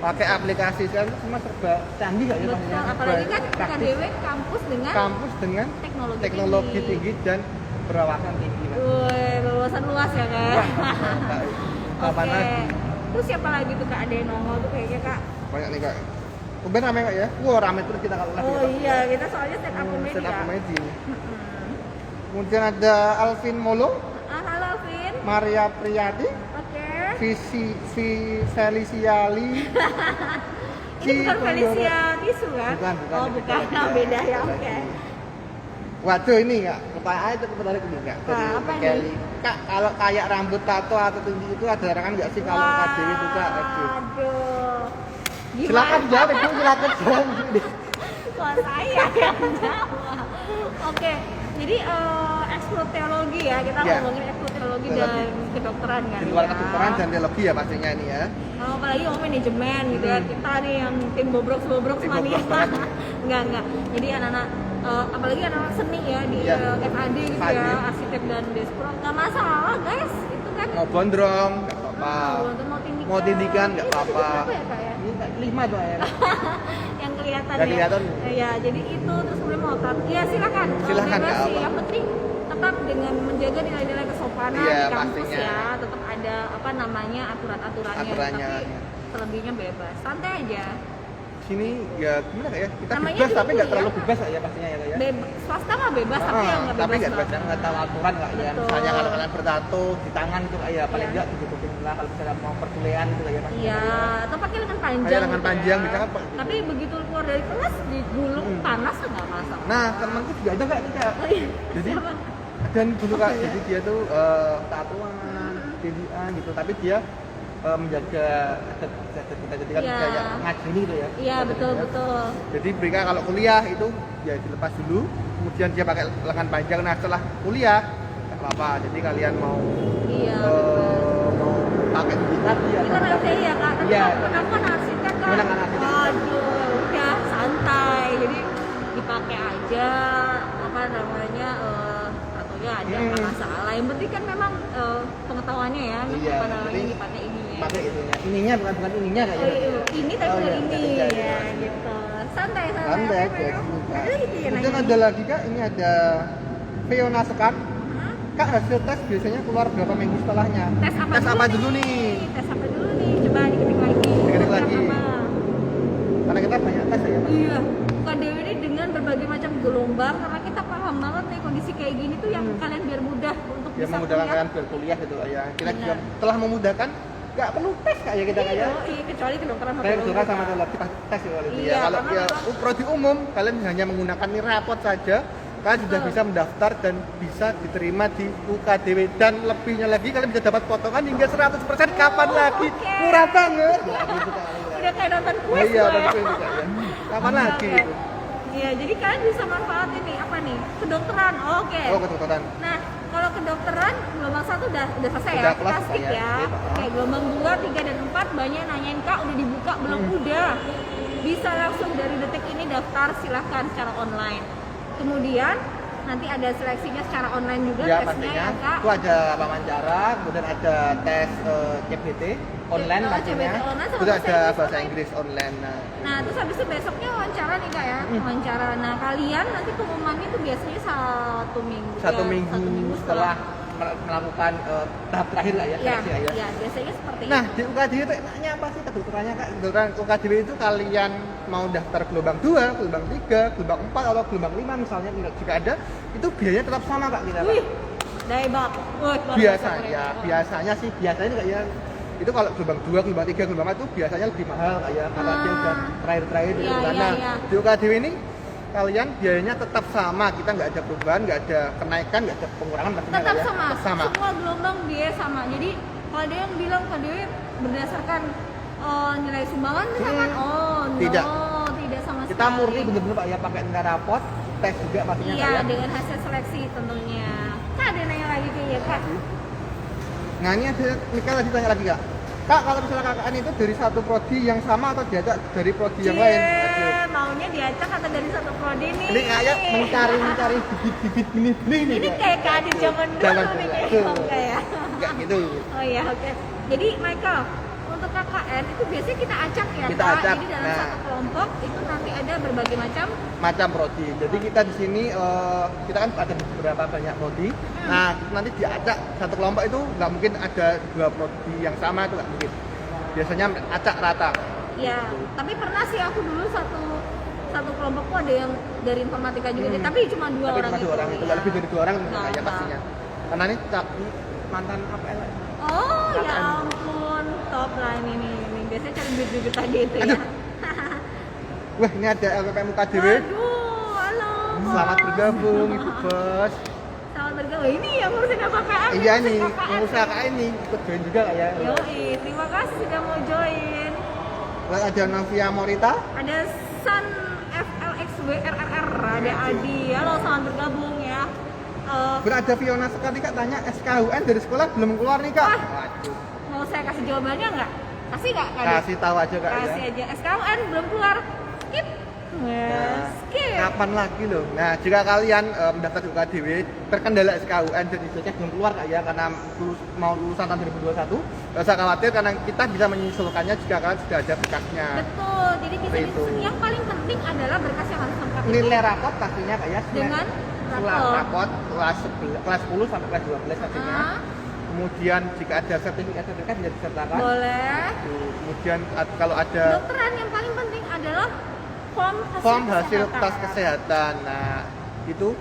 Pakai aplikasi sekarang itu semua serba canggih kak ya Betul, pastinya. apalagi kan Praktis. KDW kampus dengan Kampus dengan teknologi tinggi dan berwawasan tinggi. Kak. Wih, wawasan luas ya Kak. Wah, Kak. Kapan Oke. lagi? Terus siapa lagi tuh Kak, ada yang nongol tuh kayaknya Kak? Banyak nih kak. Tumben rame kak ya. Wah rame terus kita kalau lagi. Oh iya, kita soalnya stand up comedy Stand up ya. comedy. Kemudian ada Alvin Molo, Halo Vin. Maria Priyati, Oke. Feliciali. Ini bukan Felicia Tisu kan? Bukan. Oh Itu bukan, lagi ya. beda ya, Itu oke. lagi. Waduh ini nggak, pertanyaan itu menarik nih nggak? Dari Apa nih? Kelly. Kak, kalau kayak rambut tato atau tinggi itu ada larangan nggak sih kalau KDW itu kak? Aduh. Aduh. Silakan jawab, Ibu, silakan jawab. Kok saya yang jawab? Oke, jadi ekskul teologi ya, kita Ya. ngomongin ekskul teologi Teologi. dan kedokteran kan. Di luar ya. kedokteran dan teologi ya pastinya ini ya. Apalagi ngomong manajemen gitu ya, kita nih yang tim bobrok Tim mania. bobrok banget. Enggak. Jadi anak-anak apalagi anak-anak seni ya di Iya. FAD gitu FAD. ya, arsitek dan despro. Nggak masalah guys, itu kan Mau gondrong nggak apa-apa. Mau tindikan nggak Ini apa-apa. berapa ya Kak ya? Ini Kak, 5 tuh ya. Yang kelihatan Nggak ya. kelihatan. Ya, jadi itu terus kemudian mau apa? Ya silakan. Silakan, Bebas nggak sih. apa. Yang penting tetap dengan menjaga nilai-nilai kesopanan Iya, di kampus pastinya. ya, tetap ada apa namanya aturan-aturannya, Aturannya. tapi selebihnya bebas, santai aja. Sini ya gimana kak ya? Kita Namanya bebas juga tapi nggak kuliah. terlalu bebas kak ya pastinya ya kak ya. Swasta mah bebas, tapi yang nggak bebas tapi nggak banget. nggak tahu aturan kak ya. Betul. Misalnya kalau kalian bertato di tangan tuh ya paling Iya. nggak ditutupin lah kalau misalnya mau perkuliahan gitu kak ya pastinya. Iya, atau pakai lengan panjang. Pakai lengan gitu panjang, ya. bisa kan, Pak? Tapi begitu keluar dari kelas digulung panas nggak masalah. Nah temanku juga ada kak ini kak. Oh iya. Jadi Siapa? dan dulu kak, Oke, ya. jadi dia tuh tatoan, tindian gitu, tapi dia menjaga adat kita jadi kan Iya. kayak ngaji gitu ya. Iya betul. Jadi mereka kalau kuliah itu ya dilepas dulu, kemudian dia pakai lengan panjang. Nah setelah kuliah nggak apa-apa. Jadi kalian mau Iya. Betul. mau pakai tindikan ya. Kita nanti ya Kak, tapi Iya. aku kan arsitek Kak. Gimana kan arsitek? Aduh, udah santai. Jadi dipakai aja apa namanya tatonya ada nggak masalah. Yang penting kan memang pengetahuannya ya, Iya, apa namanya penting dipakai ininya. Pakai ininya bukan ininya Oh, kayaknya. iya, ini tapi Oh, dari iya, ini iya, iya. ya gitu. Santai. Santai Oke, aja. memang. Kak. Ada lagi ya Kemudian nanya. ada lagi kak, ini ada Fiona Sekar. Hah? Kak hasil tes biasanya keluar berapa minggu setelahnya? Tes apa dulu nih? Tes apa dulu nih? Coba diketik lagi. Diketik lagi. Apa? Karena kita banyak tes ya. Pak. Iya, KDW ini dengan berbagai macam gelombang, karena kita paham banget nih kondisi kayak gini tuh yang kalian biar mudah untuk Ya bisa memudahkan kuliah. kalian berkuliah gitu ya. Kita juga Benar. telah memudahkan, nggak perlu tes kak ya kita Iya, kayak. iya, kecuali kedokteran Saya juga sama teologi pasti tes ya kalau Iya, ya. Kalau karena ya memang- prodi umum kalian hanya menggunakan ini rapot saja, kalian sudah bisa mendaftar dan bisa diterima di UKDW dan lebihnya lagi kalian bisa dapat potongan hingga 100% kapan lagi. Oke. Murah banget. Ya, gitu, Kak. Udah kayak nonton Nah, kuis iya, gue dan ya. itu juga ya. Kapan Oke, lagi? oke. Iya, jadi kalian bisa manfaatin nih apa nih? Kedokteran. Oke. Oh, kedokteran. Nah, kalau kedokteran gelombang 1 udah selesai Udah ya. kelas Kita skip ya. ya. Oke, Oke, gelombang 2, 3 dan 4 banyak nanyain Kak udah dibuka belum? Udah. Bisa langsung dari detik ini daftar silahkan secara online. Kemudian nanti ada seleksinya secara online juga Ya tesnya pastinya. ya Kak. Itu ada wawancara, kemudian ada tes CBT online pastinya. CBT online sama Terus bahasa ada Inggris bahasa online. Inggris online. Nah, terus habis itu besoknya wawancara nih Kak ya. Wawancara. Nah, kalian nanti pengumumannya tuh biasanya satu minggu. Satu ya, minggu setelah melakukan tahap terakhir lah ya, Ya, seleksi ya. ya, biasanya seperti Nah, itu. di UKDW itu enaknya apa sih kedokterannya Kak? Kedokteran UKDW itu kalian mau daftar gelombang 2, gelombang 3, gelombang 4 atau gelombang 5 misalnya jika ada, itu biayanya tetap sama Kak kita. Kak. Wih, daibak. Wih, luar biasa keren. Biasanya sih kayak itu kalau gelombang 2, gelombang 3, gelombang 4 itu biasanya lebih mahal kayak karena dia udah terakhir-terakhir Iya, gitu. iya, Nah, iya. di UKDW ini kalian biayanya tetap sama, kita nggak ada perubahan, nggak ada kenaikan, nggak ada pengurangan pastinya Tetap Kak, ya. sama. Tetap sama. Semua gelombang dia sama. Jadi kalau ada yang bilang KDW berdasarkan nilai sumbangan misalkan, Tidak. tidak sama sekali. Kita murni bener-bener Pak ya pakai nilai rapot, tes juga pastinya Iya, Kak, ya. dengan hasil seleksi tentunya. Kak ada nanya lagi ke ya Kak? Nah ini ada Mika tadi tanya lagi Kak. Kak kalau misalnya kakak itu dari satu prodi yang sama atau diajak dari prodi yang lain? Aduh. Maunya diacak atau dari satu prodi nih? Ini kayak mencari bibit-bibit benih-benih nih. Ini Kak. kayak keadaan zaman dulu Zaman nih dulu. kayaknya. Oh, enggak ya? Enggak gitu. Oh iya, oke. Jadi Michael, untuk KKN itu biasanya kita acak ya Kita Kak? acak. Jadi dalam Nah. satu kelompok itu nanti ada berbagai macam. Macam prodi. Jadi kita di sini kita kan ada beberapa banyak prodi. Nah nanti diacak satu kelompok itu nggak mungkin ada dua prodi yang sama, itu nggak mungkin. Biasanya acak rata. Ya, tapi pernah sih aku dulu satu kelompokku ada yang dari informatika juga, tapi cuma dua Tapi orang cuma itu. dua orang itu, ya. nggak lebih dari dua orang Nggak, ya nggak. pastinya. Karena ini mantan APL. Oh ya KKN. ampun, top lah ini. Biasanya cari duit tadi itu ya. Aduh. Wah ini ada LPPM UKDW. Waduh, halo. Selamat bergabung Ibu Bos. Selamat bergabung. Ini yang ngurusin KKN. Iya ngurusin nih, KKN. pengusaha KKN ini ikut join juga Kak ya. Yoi, terima kasih sudah mau join. Lalu ada Novia Morita. Ada Sun FLXWRRR, ada Adi. Halo, selamat bergabung ya. Berada Fiona sekali Kak tanya SKUN dari sekolah belum keluar nih Kak. Wah. Waduh. Mau saya kasih jawabannya nggak? Kasih nggak? Kak? Kasih tahu aja Kak Kasih ya. aja. SKUN belum keluar. Skip. Nah, Skip. kapan lagi loh? Nah, jika kalian mendaftar di UKDW terkendala SKUN dan ijazahnya belum keluar Kak ya karena mau lulusan tahun 2021, nggak usah khawatir karena kita bisa menyusulkannya jika kalian sudah ada berkasnya. Betul. Jadi bisa Seperti itu. yang paling penting adalah berkas yang harus lengkap. Nilai rapot pastinya Kak ya. Dengan rapot kelas 10 sampai kelas 12 pastinya. Ah, Kemudian jika ada sertifikat bisa disertakan. boleh. Kemudian kalau ada Dokteran yang paling penting adalah form hasil tes kesehatan. Nah, itu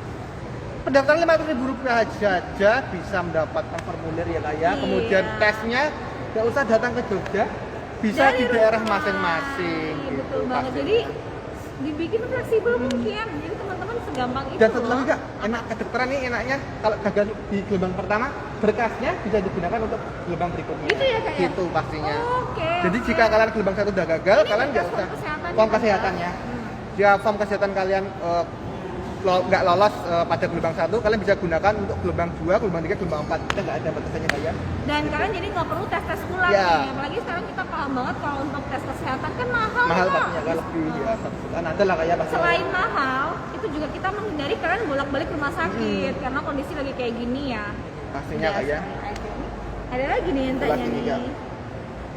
pendaftaran Rp500.000 saja bisa mendapatkan formulir ya Kak ya. Iya. Kemudian tesnya nggak usah datang ke Jogja, bisa Dari di daerah rumah. masing-masing. Iya, gitu, betul banget. pastinya. Jadi dibikin fleksibel mungkin. Jadi teman-teman segampang itu. Dan satu loh. lagi Kak, enak kedokteran nih enaknya kalau gagal di gelombang pertama, berkasnya bisa digunakan untuk gelombang berikutnya. Gitu ya, Kak, ya? Gitu pastinya. Oke. Jadi oke. jika kalian gelombang 1 udah gagal, Ini kalian nggak berkas usah form kesehatannya, form Kak? kesehatannya. Hmm. Jika form kesehatan kalian nggak lolos pada gelombang 1, kalian bisa gunakan untuk gelombang 2, gelombang 3, gelombang 4. Kita nggak ada batasannya Kak ya. Dan kalian jadi nggak perlu tes ulang Ya. nih. Apalagi sekarang kita paham banget kalau untuk tes kesehatan kan mahal. Mahal Kak. pastinya kan lebih ya, kan ada lah kayak pasti. Selain mahal, itu juga kita menghindari kalian bolak-balik ke rumah sakit karena kondisi lagi kayak gini ya. Pastinya Kak ya. Ada lagi nih yang Ada tanya lagi nih, nih. Kak.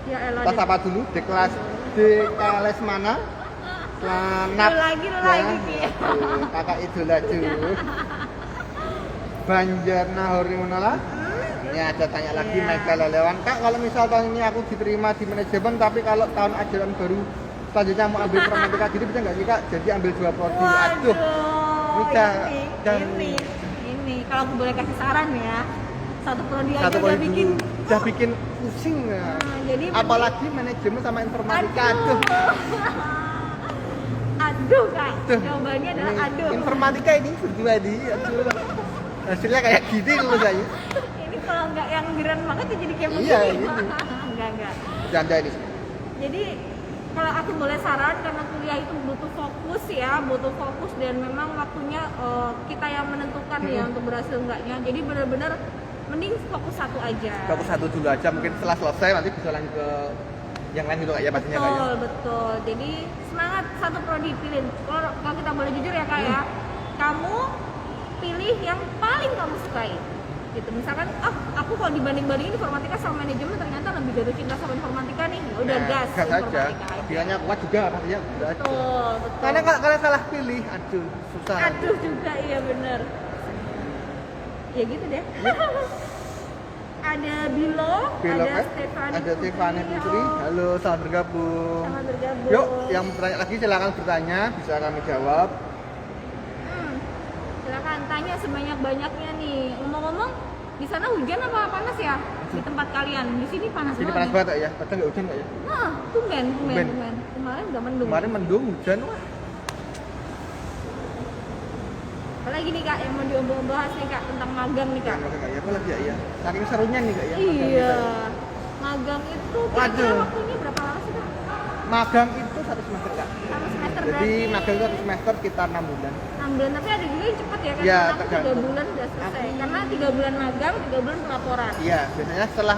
Ya elah. Kita sapa dulu di kelas mana? Selamat Lu lagi, Ki. Waduh, kakak idola juga. Banjar Nahori Menolak. Ini ada tanya lagi Iya. Mega Lelewan. Kak, kalau misal tahun ini aku diterima di manajemen, tapi kalau tahun ajaran baru selanjutnya mau ambil informatika jadi bisa nggak sih Kak? Jadi ambil 2 prodi. Aduh. Ini kalau aku boleh kasih saran ya, satu prodi aja Satu udah prodi bikin dulu. Udah bikin pusing. Ya. jadi Apalagi manajemen sama informatika. Aduh. Aduh Kak, Tuh, jawabannya adalah ini aduh. Informatika ini berdua di aduh. Hasilnya kayak gini loh saya. Ini kalau nggak yang biran banget ya jadi kayak begini. Iya, ini. Enggak. Janda ini. Jadi kalau aku boleh saran, karena kuliah itu butuh fokus ya, butuh fokus dan memang waktunya kita yang menentukan ya untuk berhasil enggaknya. Jadi benar-benar mending fokus satu aja. Fokus satu dulu aja, mungkin setelah selesai nanti bisa lanjut ke yang lain gitu kak ya pastinya kak ya. Betul, betul. Jadi semangat, satu prodi pilih. Kalau kita boleh jujur ya kak ya, kamu pilih yang paling kamu sukai. Gitu. Misalkan, aku kalau dibanding-bandingin informatika sama manajemen ternyata lebih jatuh cinta sama informatika nih. Ya udah gas gas aja. informatika aja. Pilihannya kuat juga pastinya udah aja. Betul, betul. Karena kalau kalian salah pilih, aduh susah. Aduh juga, iya bener. Ya gitu deh. Ada Bilo, ada Stefani Putri. Halo, selamat bergabung. Selamat bergabung. Yuk, yang bertanya lagi silakan bertanya, bisa kami jawab. Silakan tanya sebanyak-banyaknya nih. Ngomong-ngomong, di sana hujan apa panas ya? Di tempat kalian? Di sini panas Jadi banget. panas banget ya, padahal nggak hujan nggak ya? Nah, tumben. Kemarin udah mendung. Kemarin mendung, hujan, wah. Apalagi nih kak yang mau diobrol-bahas nih kak tentang magang nih kak. Magang ya, apa lagi ya? Saking serunya nih kak ya. magang Iya. kita. Magang itu kira-kira Waduh. waktunya berapa lama sih kak? Magang itu 1 semester kak. Satu semester Jadi berarti magang itu 1 semester sekitar 6 bulan. 6 bulan, tapi ada juga yang cepet ya kan? Iya, Aku 3 tergantung. bulan udah selesai. Karena 3 bulan magang, 3 bulan pelaporan. Iya, biasanya setelah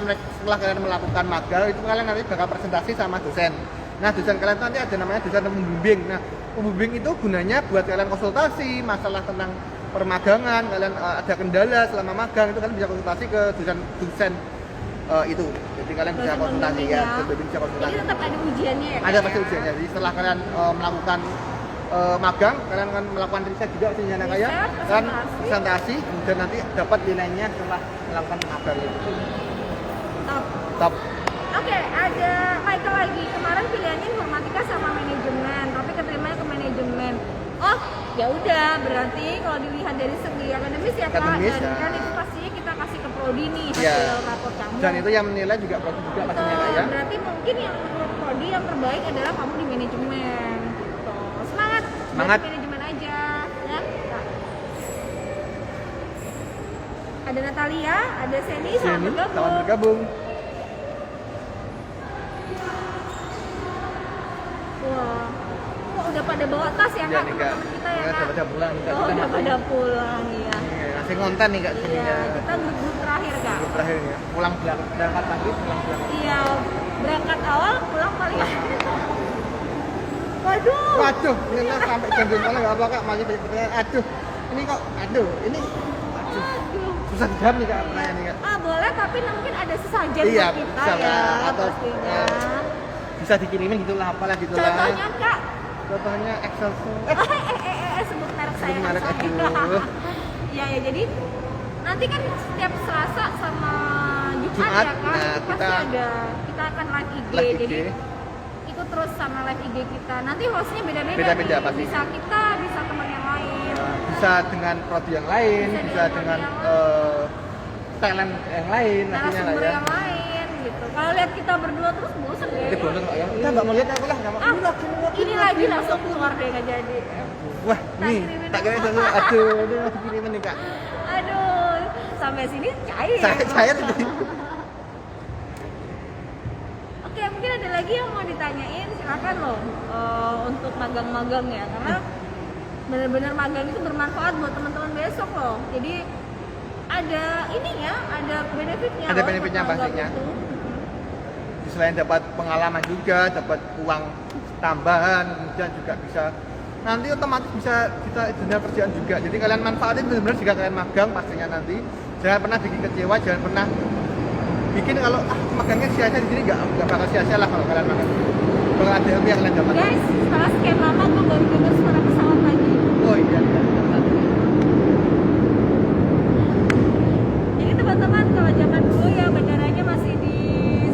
kalian melakukan magang itu kalian nanti bakal presentasi sama dosen. Nah, dosen kalian nanti ada namanya dosen pembimbing. Nah, pembimbing itu gunanya buat kalian konsultasi masalah tentang permagangan, kalian ada kendala selama magang itu kalian bisa konsultasi ke dosen itu. Jadi kalian bisa Dosen konsultasi pembimbing ya, ya. pembimbing bisa Jadi konsultasi. tetap ada ujiannya ya? Ada Kak, pasti ya? ujiannya. Jadi setelah kalian melakukan magang, kalian akan melakukan riset juga ujiannya kayak Riset, dan presentasi. presentasi dan nanti dapat nilainya setelah melakukan magang itu. Top. Top. Oke, ada Michael lagi. Kemarin pilihannya informatika sama manajemen, tapi keterimanya ke manajemen. Oh, ya udah. Berarti kalau dilihat dari segi akademis ya kak, Akademis, dan ya. kan itu pastinya kita kasih ke prodi nih hasil Iya. rapor kamu. Dan itu yang menilai juga prodi juga pastinya Betul, kak ya. berarti mungkin yang menurut prodi yang terbaik adalah kamu di manajemen. Gitu. Semangat. Semangat. Berarti manajemen aja, ya. Kak. Ada Natalia, ada Seni, selamat Sini, bergabung. selamat bergabung. Wah, kok udah pada bawa tas ya Iya kak nih kak, teman-teman kita ya Udah kak? pada pulang nih kak. Oh, Kita udah masih- pada pulang ya. Iya, masih ngonten nih kak Iya, sininya. kita grup terakhir kak. Grup terakhir nih ya. Pulang berangkat pagi, pulang belakang. Iya, berangkat awal, pulang paling Waduh. Waduh, ini lah sampai jam-jam malam nggak apa kak, masih banyak pertanyaan. Aduh, ini kok, aduh, ini Aduh. susah jam nih kak pertanyaan nih kak. Boleh, tapi mungkin ada sesajen Iya, buat kita bisa, ya, Kak. Atau, pastinya. Bisa dikirimin gitu lah, apalah gitu lah. Contohnya kak, Contohnya Excel. sebut merek saya. Sebut merek, sorry. aduh. Iya ya, jadi nanti kan setiap Selasa sama Jumat, Jumat, ya kak, nah, itu pasti kita kita akan live IG, live IG. jadi ikut terus sama live IG kita. Nanti hostnya beda-beda, Beda-beda nih. pasti. Bisa kita, bisa teman yang lain. Bisa dengan prodi yang lain, Bisa bisa dengan dengan prodi talent yang lain nantinya lah Narasumber ya. yang lain gitu. Kalau lihat kita berdua terus bosan ya. Jadi bosan kok ya. Udah nggak mau lihat aku lah, nggak mau. Ini lagi langsung keluar deh nggak jadi. Wah, Tak nih, kirimin tak kira apa. itu. Aduh, ini masih kirimin nih kak. Aduh, sampai sini cair. Cair nih. Oke, mungkin ada lagi yang mau ditanyain, silakan loh untuk magang-magang ya, karena benar-benar magang itu bermanfaat buat teman-teman besok loh. Jadi ada ininya, ada benefitnya. Ada loh benefitnya untuk magang pastinya. itu. Selain dapat pengalaman juga, dapat uang tambahan, kemudian juga bisa nanti otomatis bisa kita dunia kerjaan juga. Jadi kalian manfaatin benar-benar jika kalian magang pastinya nanti. Jangan pernah bikin kecewa, jangan pernah bikin kalau magangnya sia-sia di sini nggak bakal sia-sia lah kalau kalian magang. Kalau ada ilmu yang kalian dapat. Guys, setelah sekian lama gue baru dengar suara pesawat lagi. Oh iya. Jadi teman-teman, kalau zaman dulu ya bandaranya masih di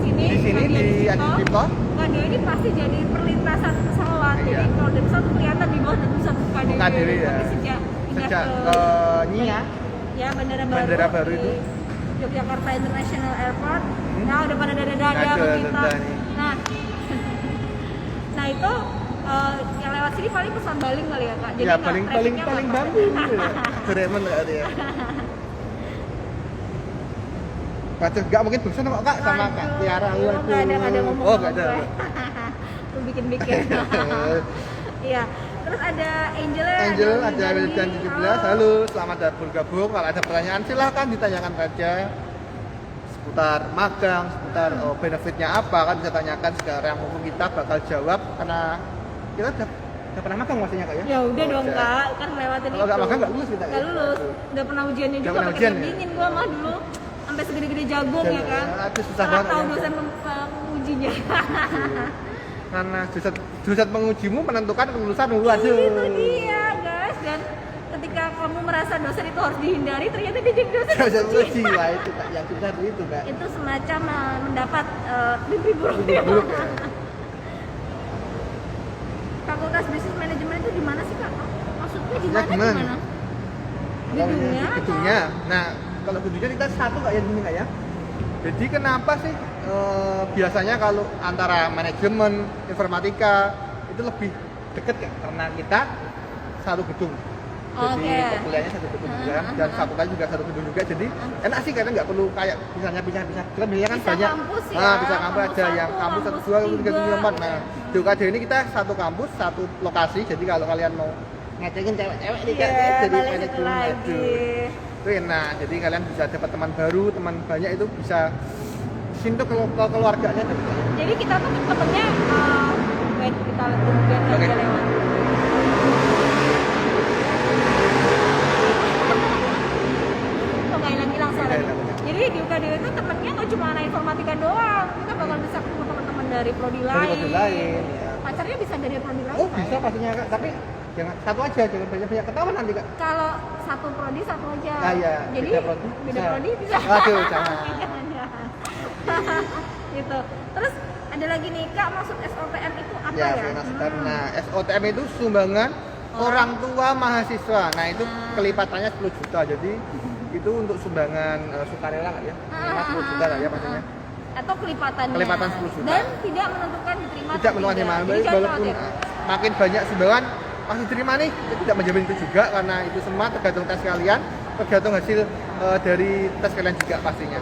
sini. Di sini di Adi Sucipto. Kadeo ini pasti jadi perlintasan pesawat. Iya. Jadi kalau dari pesawat kelihatan di bawah dan pesawat Kadeo. Kadeo, ya. Tapi sejak Sejak pindah ke Nia, ya bandara baru di itu. Yogyakarta International Airport. Nah, udah pada dada-dada Ada, sama kita. dada nih. Nah, nah itu yang lewat sini paling pesan baling kali ya kak. Jadi ya nggak- paling trafficnya nggak bambu gitu ya. Doraemon nggak ada ya. Waduh, nggak mungkin bosan kok kak sama kak Tiara. Nggak ada ngomong Oh nggak ada. Lu bikin-bikin. Iya. Terus ada Angel ada Wildan dan 17. Halo, selamat bergabung. Kalau ada pertanyaan silahkan ditanyakan saja seputar magang, seputar benefitnya apa, kan bisa tanyakan sekarang. Mungkin kita bakal jawab karena kita udah pernah magang maksudnya kak ya? Ya udah dong kak, kan lewatin itu. Kalau nggak magang nggak lulus kita. Nggak lulus, udah pernah ujiannya Nggak juga pernah pakai ujian, ya? dingin gua mah dulu sampai segede-gede jagung ya kan. Aduh, susah Nggak banget tahu ya. dosen pengujinya. Karena jurusan pengujimu menentukan kelulusan dulu aja. Itu dia guys, dan ketika kamu merasa dosen itu harus dihindari, ternyata dia jadi dosen Jurusan penguji. penguji lah itu kak, yang kita itu kak. Itu semacam mendapat mimpi buruk. Mimpi buruk, ya. Fakultas Bisnis Manajemen itu di mana sih kak? Maksudnya di Ya, mana? gimana? Di mana? Kalau Gedungnya? ini gedungnya. Nah, kalau gedungnya kita satu kak ya di sini kak ya. Jadi kenapa sih biasanya kalau antara manajemen, informatika itu lebih deket kak? Karena kita satu gedung. Jadi Oke. kuliahnya satu gedung juga dan fakultas juga satu gedung juga. Jadi enak sih karena nggak perlu kayak misalnya pisah-pisah. Kita biasanya kan Bisa banyak. kampus ya, Nah, bisa kampus kampus ada satu, yang kampus satu kampus dua, kampus tiga, tiga. kampus empat. Nah, di UKD ini kita satu kampus, satu lokasi. Jadi kalau kalian mau ngecekin cewek-cewek nih kak, Iya, jadi balik manajemen satu lagi. itu enak. Jadi kalian bisa dapat teman baru, teman banyak itu bisa sintuk ke keluarganya. Jadi kita tuh temennya, wait kita lihat Oke. aja lewat. Kok nggak hilang-hilang suaranya? Iya, iya. Jadi di UKD itu temennya nggak cuma anak informatika doang, kita bakal bisa ketemu teman-teman dari prodi Dari lain. kode lain. Ya. Pacarnya bisa dari prodi lain. Oh bisa pastinya kak, tapi jangan satu aja, jangan banyak-banyak ketahuan nanti kak. Kalau satu prodi satu aja. Ah, iya. Jadi Beda prodi beda bisa. prodi bisa. Aduh, jangan. Jangan. Gitu. Terus ada lagi nih kak, maksud SOTM itu apa Ya, ya? SOTM. Nah, SOTM itu sumbangan orang tua mahasiswa. Nah, itu kelipatannya 10 juta. Jadi itu untuk sumbangan sukarela nggak ya? Minimal 10 juta lah ya pastinya. Atau kelipatannya. Kelipatan 10 juta. Dan tidak menentukan diterima Tidak atau meluas tidak. mana, Jadi jangan walaupun khawatir. makin banyak sumbangan pasti terima nih. Itu tidak menjamin itu juga karena itu semua tergantung tes kalian, tergantung hasil dari tes kalian juga pastinya.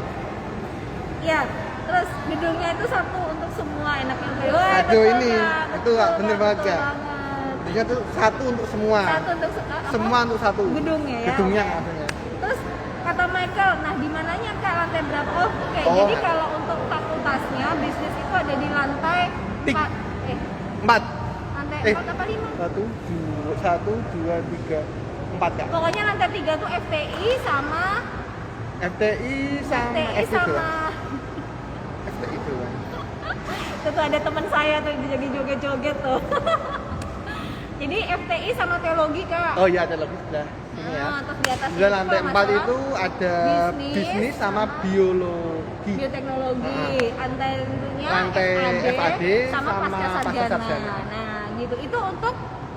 Iya. Terus gedungnya itu satu untuk semua, enaknya kayak. Wah, Aduh, betul, ini. Kak. Itu, Kak, bener banget, betul Kak. banget. Intinya tuh satu untuk semua. Satu untuk Semua untuk satu. gedungnya ya. Gedungnya Oke. maksudnya. Terus kata Michael, nah di mananya kak lantai berapa? Oh, oke. Oh. Jadi kalau untuk fakultasnya bisnis itu ada di lantai Tiga. 4. 4. Lantai Eh. 4 apa 5? 1, 2, 3, 4 kak. Pokoknya lantai 3 tuh FTI sama FTI sama FTI FTI sama doang. FTI doang. itu tuh ada teman saya tuh jadi joget-joget tuh. Jadi FTI sama teologi kak. Oh iya, ada lebih sebelah sini ya. Terus di atas Sebelah itu lantai kalau 4 nggak itu salah, ada bisnis sama biologi. bioteknologi, lantai-nya Lantai FAD sama sama pasca pasca sarjana. sarjana. Nah, gitu. Itu untuk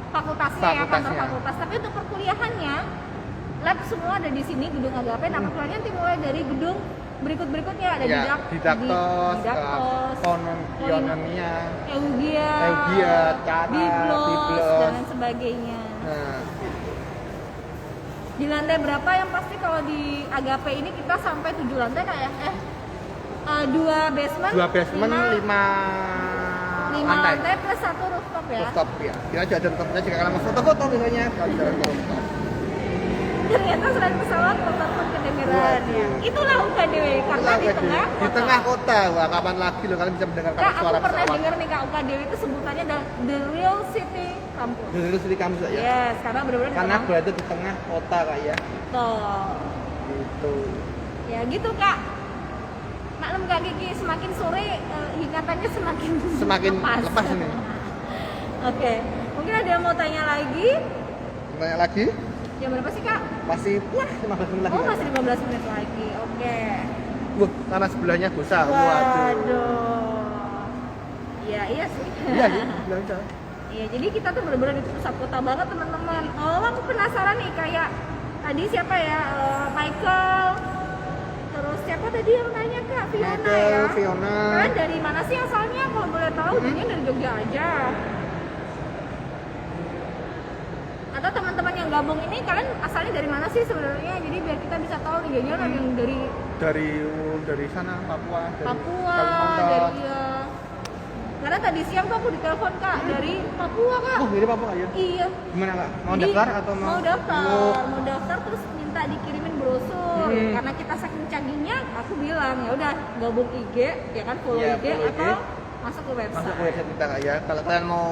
fakultasnya ya, kantor Fakultasnya. fakultas. Tapi untuk perkuliahannya, lab semua ada di sini gedung Agape. Nah, perkuliahannya nanti mulai dari gedung berikutnya ada Ya, didaktos, didaktos, pionemia, Eugia, Cara, Biblos, Biblos. dan lain sebagainya. Nah, Di lantai berapa yang pasti kalau di Agape ini kita sampai 7 lantai kayak 2 basement, 2 basement, 5 5 lantai. lantai plus 1 rooftop ya. Rooftop ya. Kita juga ada rooftopnya jika kalian mau foto-foto misalnya, kalau bisa ada rooftop. Ternyata selain pesawat motor pun kedengeran Waduh. ya. Itulah UKDW karena di Itulah tengah di tengah kota. Wah, kapan lagi lo kalian bisa mendengarkan Kak, aku suara pernah pesawat. dengar nih Kak UKDW itu sebutannya adalah The Real City Campus. Dulu di kampus ya. Yes, karena benar-benar di Karena tengah berada di tengah kota kak ya. tol. Gitu. Ya gitu Kak. Maklum Kak Kiki, semakin sore ingatannya semakin Lepas ini. Oke, mungkin ada yang mau tanya lagi? Tanya lagi? Jam berapa sih Kak? Masih 15 menit lagi. Oh Kak. masih 15 menit lagi, oke. Wah, karena sebelahnya Gosa. Waduh. Iya sih. Iya, bilang aja. Iya, jadi kita tuh bener-bener di pusat kota banget teman-teman. Oh, aku penasaran nih kayak tadi siapa ya? Michael. Terus siapa tadi yang nanya Kak? Fiona Michael, ya. Fiona. Kalian dari mana sih asalnya? Kalau boleh tahu, jadinya dari Jogja aja. Atau teman-teman yang gabung ini kalian asalnya dari mana sih sebenarnya? Jadi biar kita bisa tahu nih jangan yang dari Dari sana Papua, dari Papua, Kalimantan. dari Karena tadi siang tuh aku ditelepon Kak dari Papua Kak. Oh, dari Papua ya? Iya. Gimana Kak? Mau Jadi, daftar atau mau? mau daftar terus minta dikirimin brosur. Karena kita saking canggihnya, aku bilang ya udah gabung IG, ya kan follow Iya, IG follow IG. atau masuk ke website. Masuk ke website kita Kak ya. Kalau kalian mau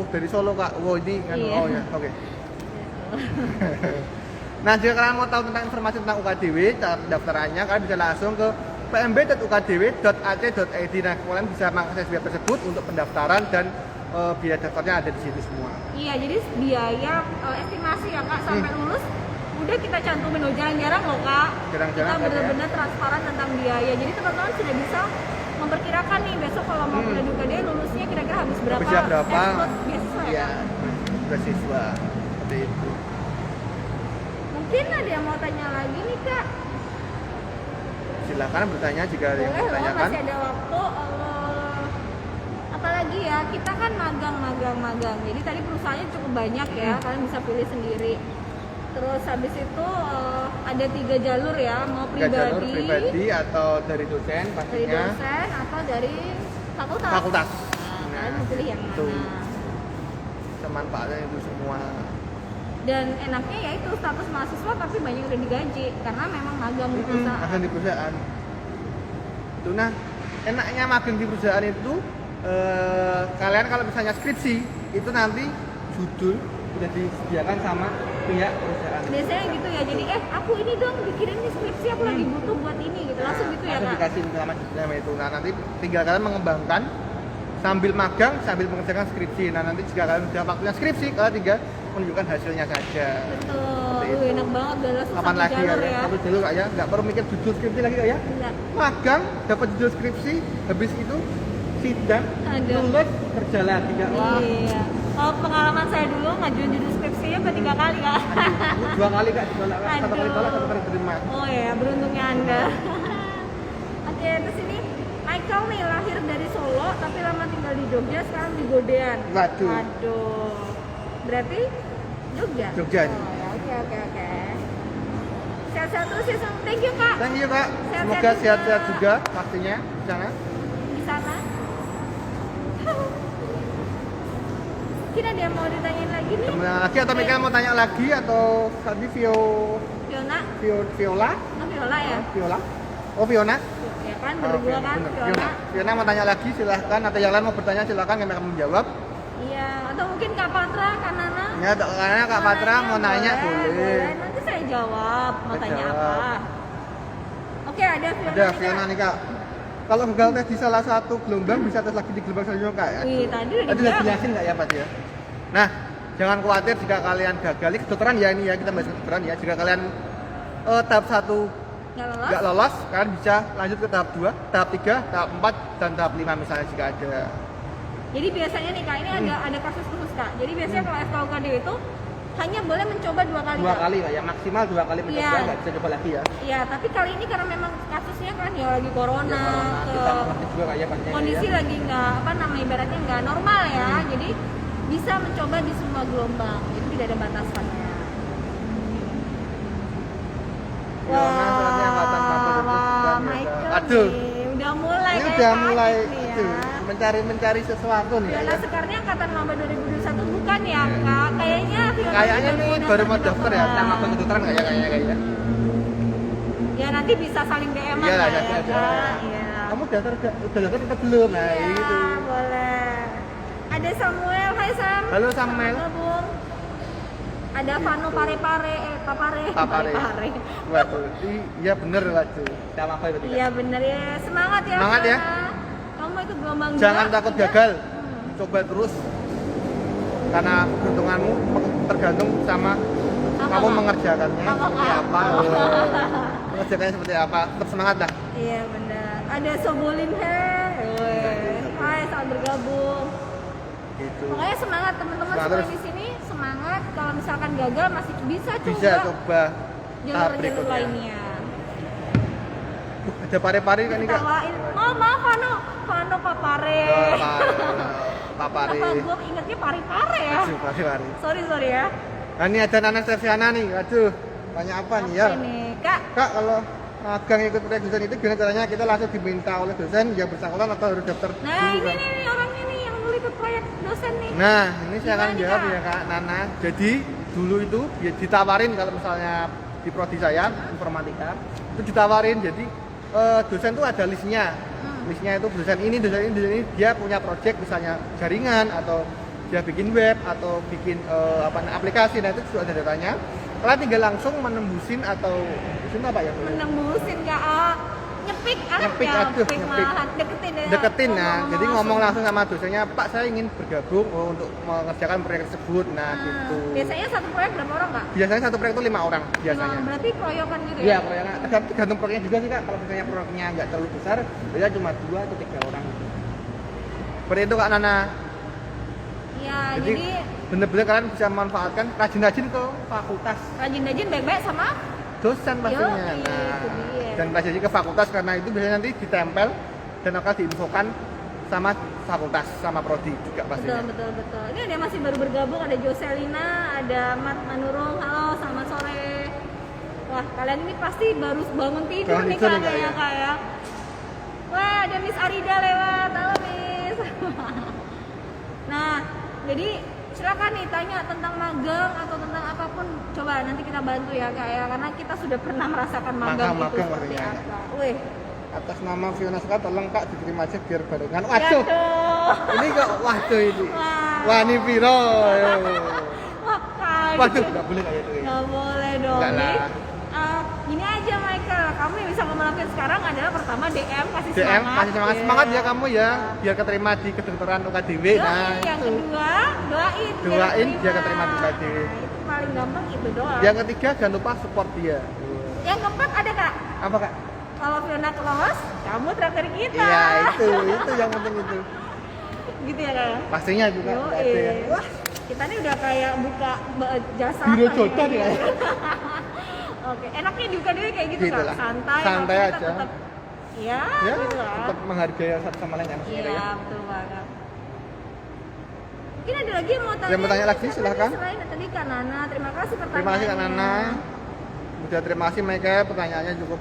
dari Solo Kak, ini kan Iya. oh ya, oke. Nah, jika kalian mau tahu tentang informasi tentang UKDW, cara pendaftarannya kalian bisa langsung ke pmb.ukdw.ac.id. Nah, kalian bisa mengakses web tersebut untuk pendaftaran dan biaya daftarnya ada di situ semua. Iya, jadi biaya estimasi ya Kak sampai lulus udah kita cantumin loh, jarang-jarang loh Kak. Jarang-jarang, Kita Kak, benar-benar transparan tentang biaya. Jadi teman-teman sudah bisa memperkirakan nih besok kalau mau kuliah di UKD lulusnya kira-kira habis berapa? Bisa berapa? Plus beasiswa ya Iya, Kak? beasiswa. Seperti itu. Mungkin ada yang mau tanya lagi nih Kak. Silakan bertanya jika ada yang Boleh mau loh, tanyakan. masih ada waktu. Apalagi ya, kita kan magang. Jadi tadi perusahaannya cukup banyak ya, kalian bisa pilih sendiri. Terus habis itu ada 3 jalur ya, mau Tiga jalur pribadi, pribadi atau dari dosen dari pastinya. dosen atau dari fakultas. Fakultas. Nah, kalian mau pilih yang itu. mana? Semanfaatnya itu semua. Dan enaknya ya itu status mahasiswa tapi banyak udah digaji karena memang magang di perusahaan. Magang di perusahaan. Itu nah, enaknya magang di perusahaan itu kalian kalau misalnya skripsi itu nanti judul udah disediakan sama pihak perusahaan. Biasanya gitu ya, jadi aku ini dong bikin ini skripsi, aku lagi butuh buat ini gitu, langsung gitu ya Langsung Kak? dikasih sama itu. Nah nanti tinggal kalian mengembangkan sambil magang sambil mengerjakan skripsi. Nah nanti jika kalian sudah waktunya skripsi, kalian tinggal menunjukkan hasilnya saja. Betul, Seperti itu. enak banget udah langsung Kapan satu lagi jalur ya? ya. Satu jalur Kak ya, nggak perlu mikir judul skripsi lagi Kak ya. Enggak. Magang dapat judul skripsi, habis itu sidang, Aduh. lulus kerja lagi Kak. Wah, Iya. Kalau pengalaman saya dulu ngajuin judul skripsinya ke 3 kali Kak. 2 kali Kak ditolak, satu kali Aduh. tolak, satu kali terima. Oh ya, beruntungnya Anda. Oke, terus ini Michael nih lahir dari Solo tapi lama tinggal di Jogja, sekarang di Godean. Waduh. Waduh. Berarti Jogja? Jogja. Oh, ya, oke. Sehat-sehat terus ya, Sam. Thank you Kak. Thank you Kak. Sehat-sehat Semoga juga. sehat-sehat juga pastinya di sana. Di sana. Mungkin ada yang mau ditanyain lagi nih? Temen lagi atau Mika mau tanya lagi atau tadi Fiona? Viola? Oh, Viola ya? Viola? Oh Fiona? Ya kan, berdua kan bener. Fiona. Fiona mau tanya lagi silahkan, atau yang lain mau bertanya silahkan, kami akan menjawab. Iya, atau mungkin Kak Patra, Kak Nana. Ya, karena Kak Patra mau nanya boleh. Nanti saya jawab, mau Saya tanya jawab. apa. Oke, ada Fiona. Ada nih, Fiona Kak. nih Kak. Kalau gagal tes di salah satu gelombang bisa tes lagi di gelombang selanjutnya Kak. Wih, tadi udah Tadi udah dijawab. dijelasin nggak ya Pak ya? Nah, jangan khawatir jika kalian gagal. Ini kedokteran ya ini ya, kita bahas kedokteran ya. Jika kalian tahap 1 Nggak lolos? nggak lolos, kalian bisa lanjut ke tahap 2, tahap 3, tahap 4, dan tahap 5 misalnya jika ada. Jadi biasanya nih Kak, ini ada kasus khusus Kak. Jadi biasanya kalau FKUKD itu hanya boleh mencoba 2 kali. 2 Kak. kali Kak ya, maksimal 2 kali mencoba, Iya. nggak bisa coba lagi ya. Iya, tapi kali ini karena memang kasusnya kan ya lagi corona, Ya, corona. ke Kita mengerti juga Kak ya pastinya kondisi ya. lagi nggak apa namanya ibaratnya nggak normal ya. Jadi bisa mencoba di semua gelombang. Jadi tidak ada batasannya. Fiona soalnya angkatan 48 wah, kan, ya, Michael Kak. Aduh, nih, udah mulai ini kayak udah kaget mulai nih ya. mencari sesuatu nih Kak Fiona ya. sekarang angkatan maba 2021 bukan ya Kak? Kayaknya Fiona Kayaknya nih baru mau daftar ya, sama kedokteran. kedokteran nggak ya kayaknya kayaknya. Ya nanti bisa saling DM Iya lah, ya ada. Kak. Iya. Kamu udah daftar atau belum? Nah, Iya, itu. boleh. Ada Samuel, hai Sam. Halo, Samuel. Selamat gabung. Ada Vano Papare. Papare. Waduh, iya bener waduh. Sama apa itu? Iya bener ya. Semangat ya. Semangat ya. Fiona. Kamu ikut gelombang Jangan 2, takut 3. gagal. Coba terus. Karena keberuntunganmu tergantung sama Apa, kamu Kak? mengerjakannya Apa, seperti Kak? apa. Mengerjakannya seperti apa. Tetap semangat dah. Iya bener. Ada Sobolin Hair. Hai, selamat bergabung. Gitu. Pokoknya semangat teman-teman Semangat semua terus. di sini. Semangat. Kalau misalkan gagal masih bisa Bisa coba coba tahap jalur-jalur berikutnya. lainnya. Ada pare-pare kan nih Kak? Tawain. Oh, maaf Vano Papare. Papare. Apa gue ingetnya pare-pare ya? Aduh, pare-pare. Sorry ya. Nah, ini ada Nana Stefsiana nih. Waduh, banyak apa nih ya? Ini Kak, Kak, kalau magang ikut proyek dosen itu gimana caranya? Kita langsung diminta oleh dosen yang bersangkutan atau harus daftar Nah dulu, ini Kak? nih orangnya nih yang dulu ikut proyek dosen nih. Nah, ini saya akan Gimana nih, jawab Kak? ya Kak Nana. Jadi dulu itu ya ditawarin kalau misalnya di prodi saya informatika itu ditawarin. Jadi dosen tuh ada listnya. Listnya itu dosen ini, dia punya project misalnya jaringan atau dia bikin web atau bikin aplikasi. Nah itu sudah ada datanya. Kalian tinggal langsung menembusin atau itu apa ya? Menembusin Kak, nyepik Nyepik, nyepik nyepik. malahan deketin ya. Deketin, nah jadi ngomong langsung sama dosennya, Pak saya ingin bergabung untuk mengerjakan proyek tersebut. Nah gitu. Biasanya satu proyek berapa orang Kak? Biasanya satu proyek itu 5 orang biasanya. Berarti keroyokan gitu ya? Iya, proyeknya tergantung proyeknya juga sih Kak. Kalau misalnya proyeknya nggak terlalu besar, biasanya cuma 2 atau 3 orang. Seperti itu Kak Nana. Iya, Jadi jadi bener-bener kalian bisa memanfaatkan rajin-rajin ke fakultas rajin-rajin baik-baik sama dosen pastinya. Yoi, Nah, itu dia. dan rajin ke fakultas karena itu biasanya nanti ditempel dan akan diinfokan sama fakultas, sama prodi juga pastinya. betul. Ini ada masih baru bergabung, ada Joselina, ada Mat Manurung. Halo, selamat sore. Wah, kalian ini pasti baru bangun tidur Bangun nih tidur Kak, nih, Kak, ya ya. Kak ya. Wah, ada Miss Arida lewat. Halo Miss. Nah, jadi silakan nih tanya tentang magang atau tentang apapun, coba nanti kita bantu ya Kak ya, karena kita sudah pernah merasakan magang itu Magang seperti maksudnya. apa. Wih, Atas nama Fiona Sekar, tolong Kak diterima aja biar barengan. Waduh, Yaduh. ini kok waduh ini. Wah. Wah ini Viro. Wah, kaget. Waduh, nggak boleh kayak gitu ya. Nggak boleh dong. Nggak Nih, lah. gini aja Michael, kamu yang bisa kamu lakuin sekarang adalah pertama DM kasih DM, semangat. kasih semangat, Iya. semangat ya kamu ya, biar keterima di kedokteran UKDW. Yoi, Nah, yang itu. kedua doain Doain dia keterima di UKDW. Nah, itu paling gampang itu doang. Yang ketiga jangan lupa support dia. Yang keempat ada Kak, Apa Kak? kalau Fiona lolos, kamu traktir kita. Iya itu yang penting itu. Gitu ya Kak. Pastinya juga Yoi. nggak ada yang, wah Kita nih udah kayak buka jasa Biro apa jodoh nih? nih kayak. Oke, enaknya juga dulu kayak gitu Gitu Kak, lah. santai Santai tapi kita aja. tetap, ya, ya gitu lah. tetap menghargai satu sama lain ya maksudnya Iya, ya. betul banget. Mungkin ada lagi yang mau tanya? Yang mau tanya lagi, Siapa silahkan. nih selain tadi Kak Nana, terima kasih pertanyaannya. Terima kasih Kak Nana. Udah terima kasih Mike, pertanyaannya cukup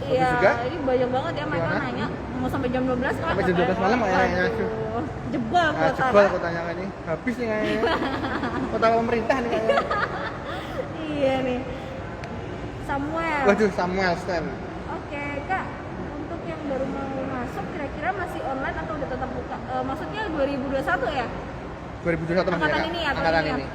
Iya, bagus juga. ini banyak banget ya mereka Gimana? nanya. Mau sampai jam 12 Kak? Sampai jam 12 malam kayaknya. Waduh, jebol Nah, kuota. jebol Kak. aku tanya ini. Habis nih kayaknya. Kota pemerintah nih kayaknya. Iya nih. Samuel. Waduh, Samuel Stan. Oke Kak, untuk yang baru mau masuk kira-kira masih online atau udah tetap buka? Maksudnya 2021 ya? 2021 masih Angkatan Kak? ini ya? tahun Angkatan ya? ini.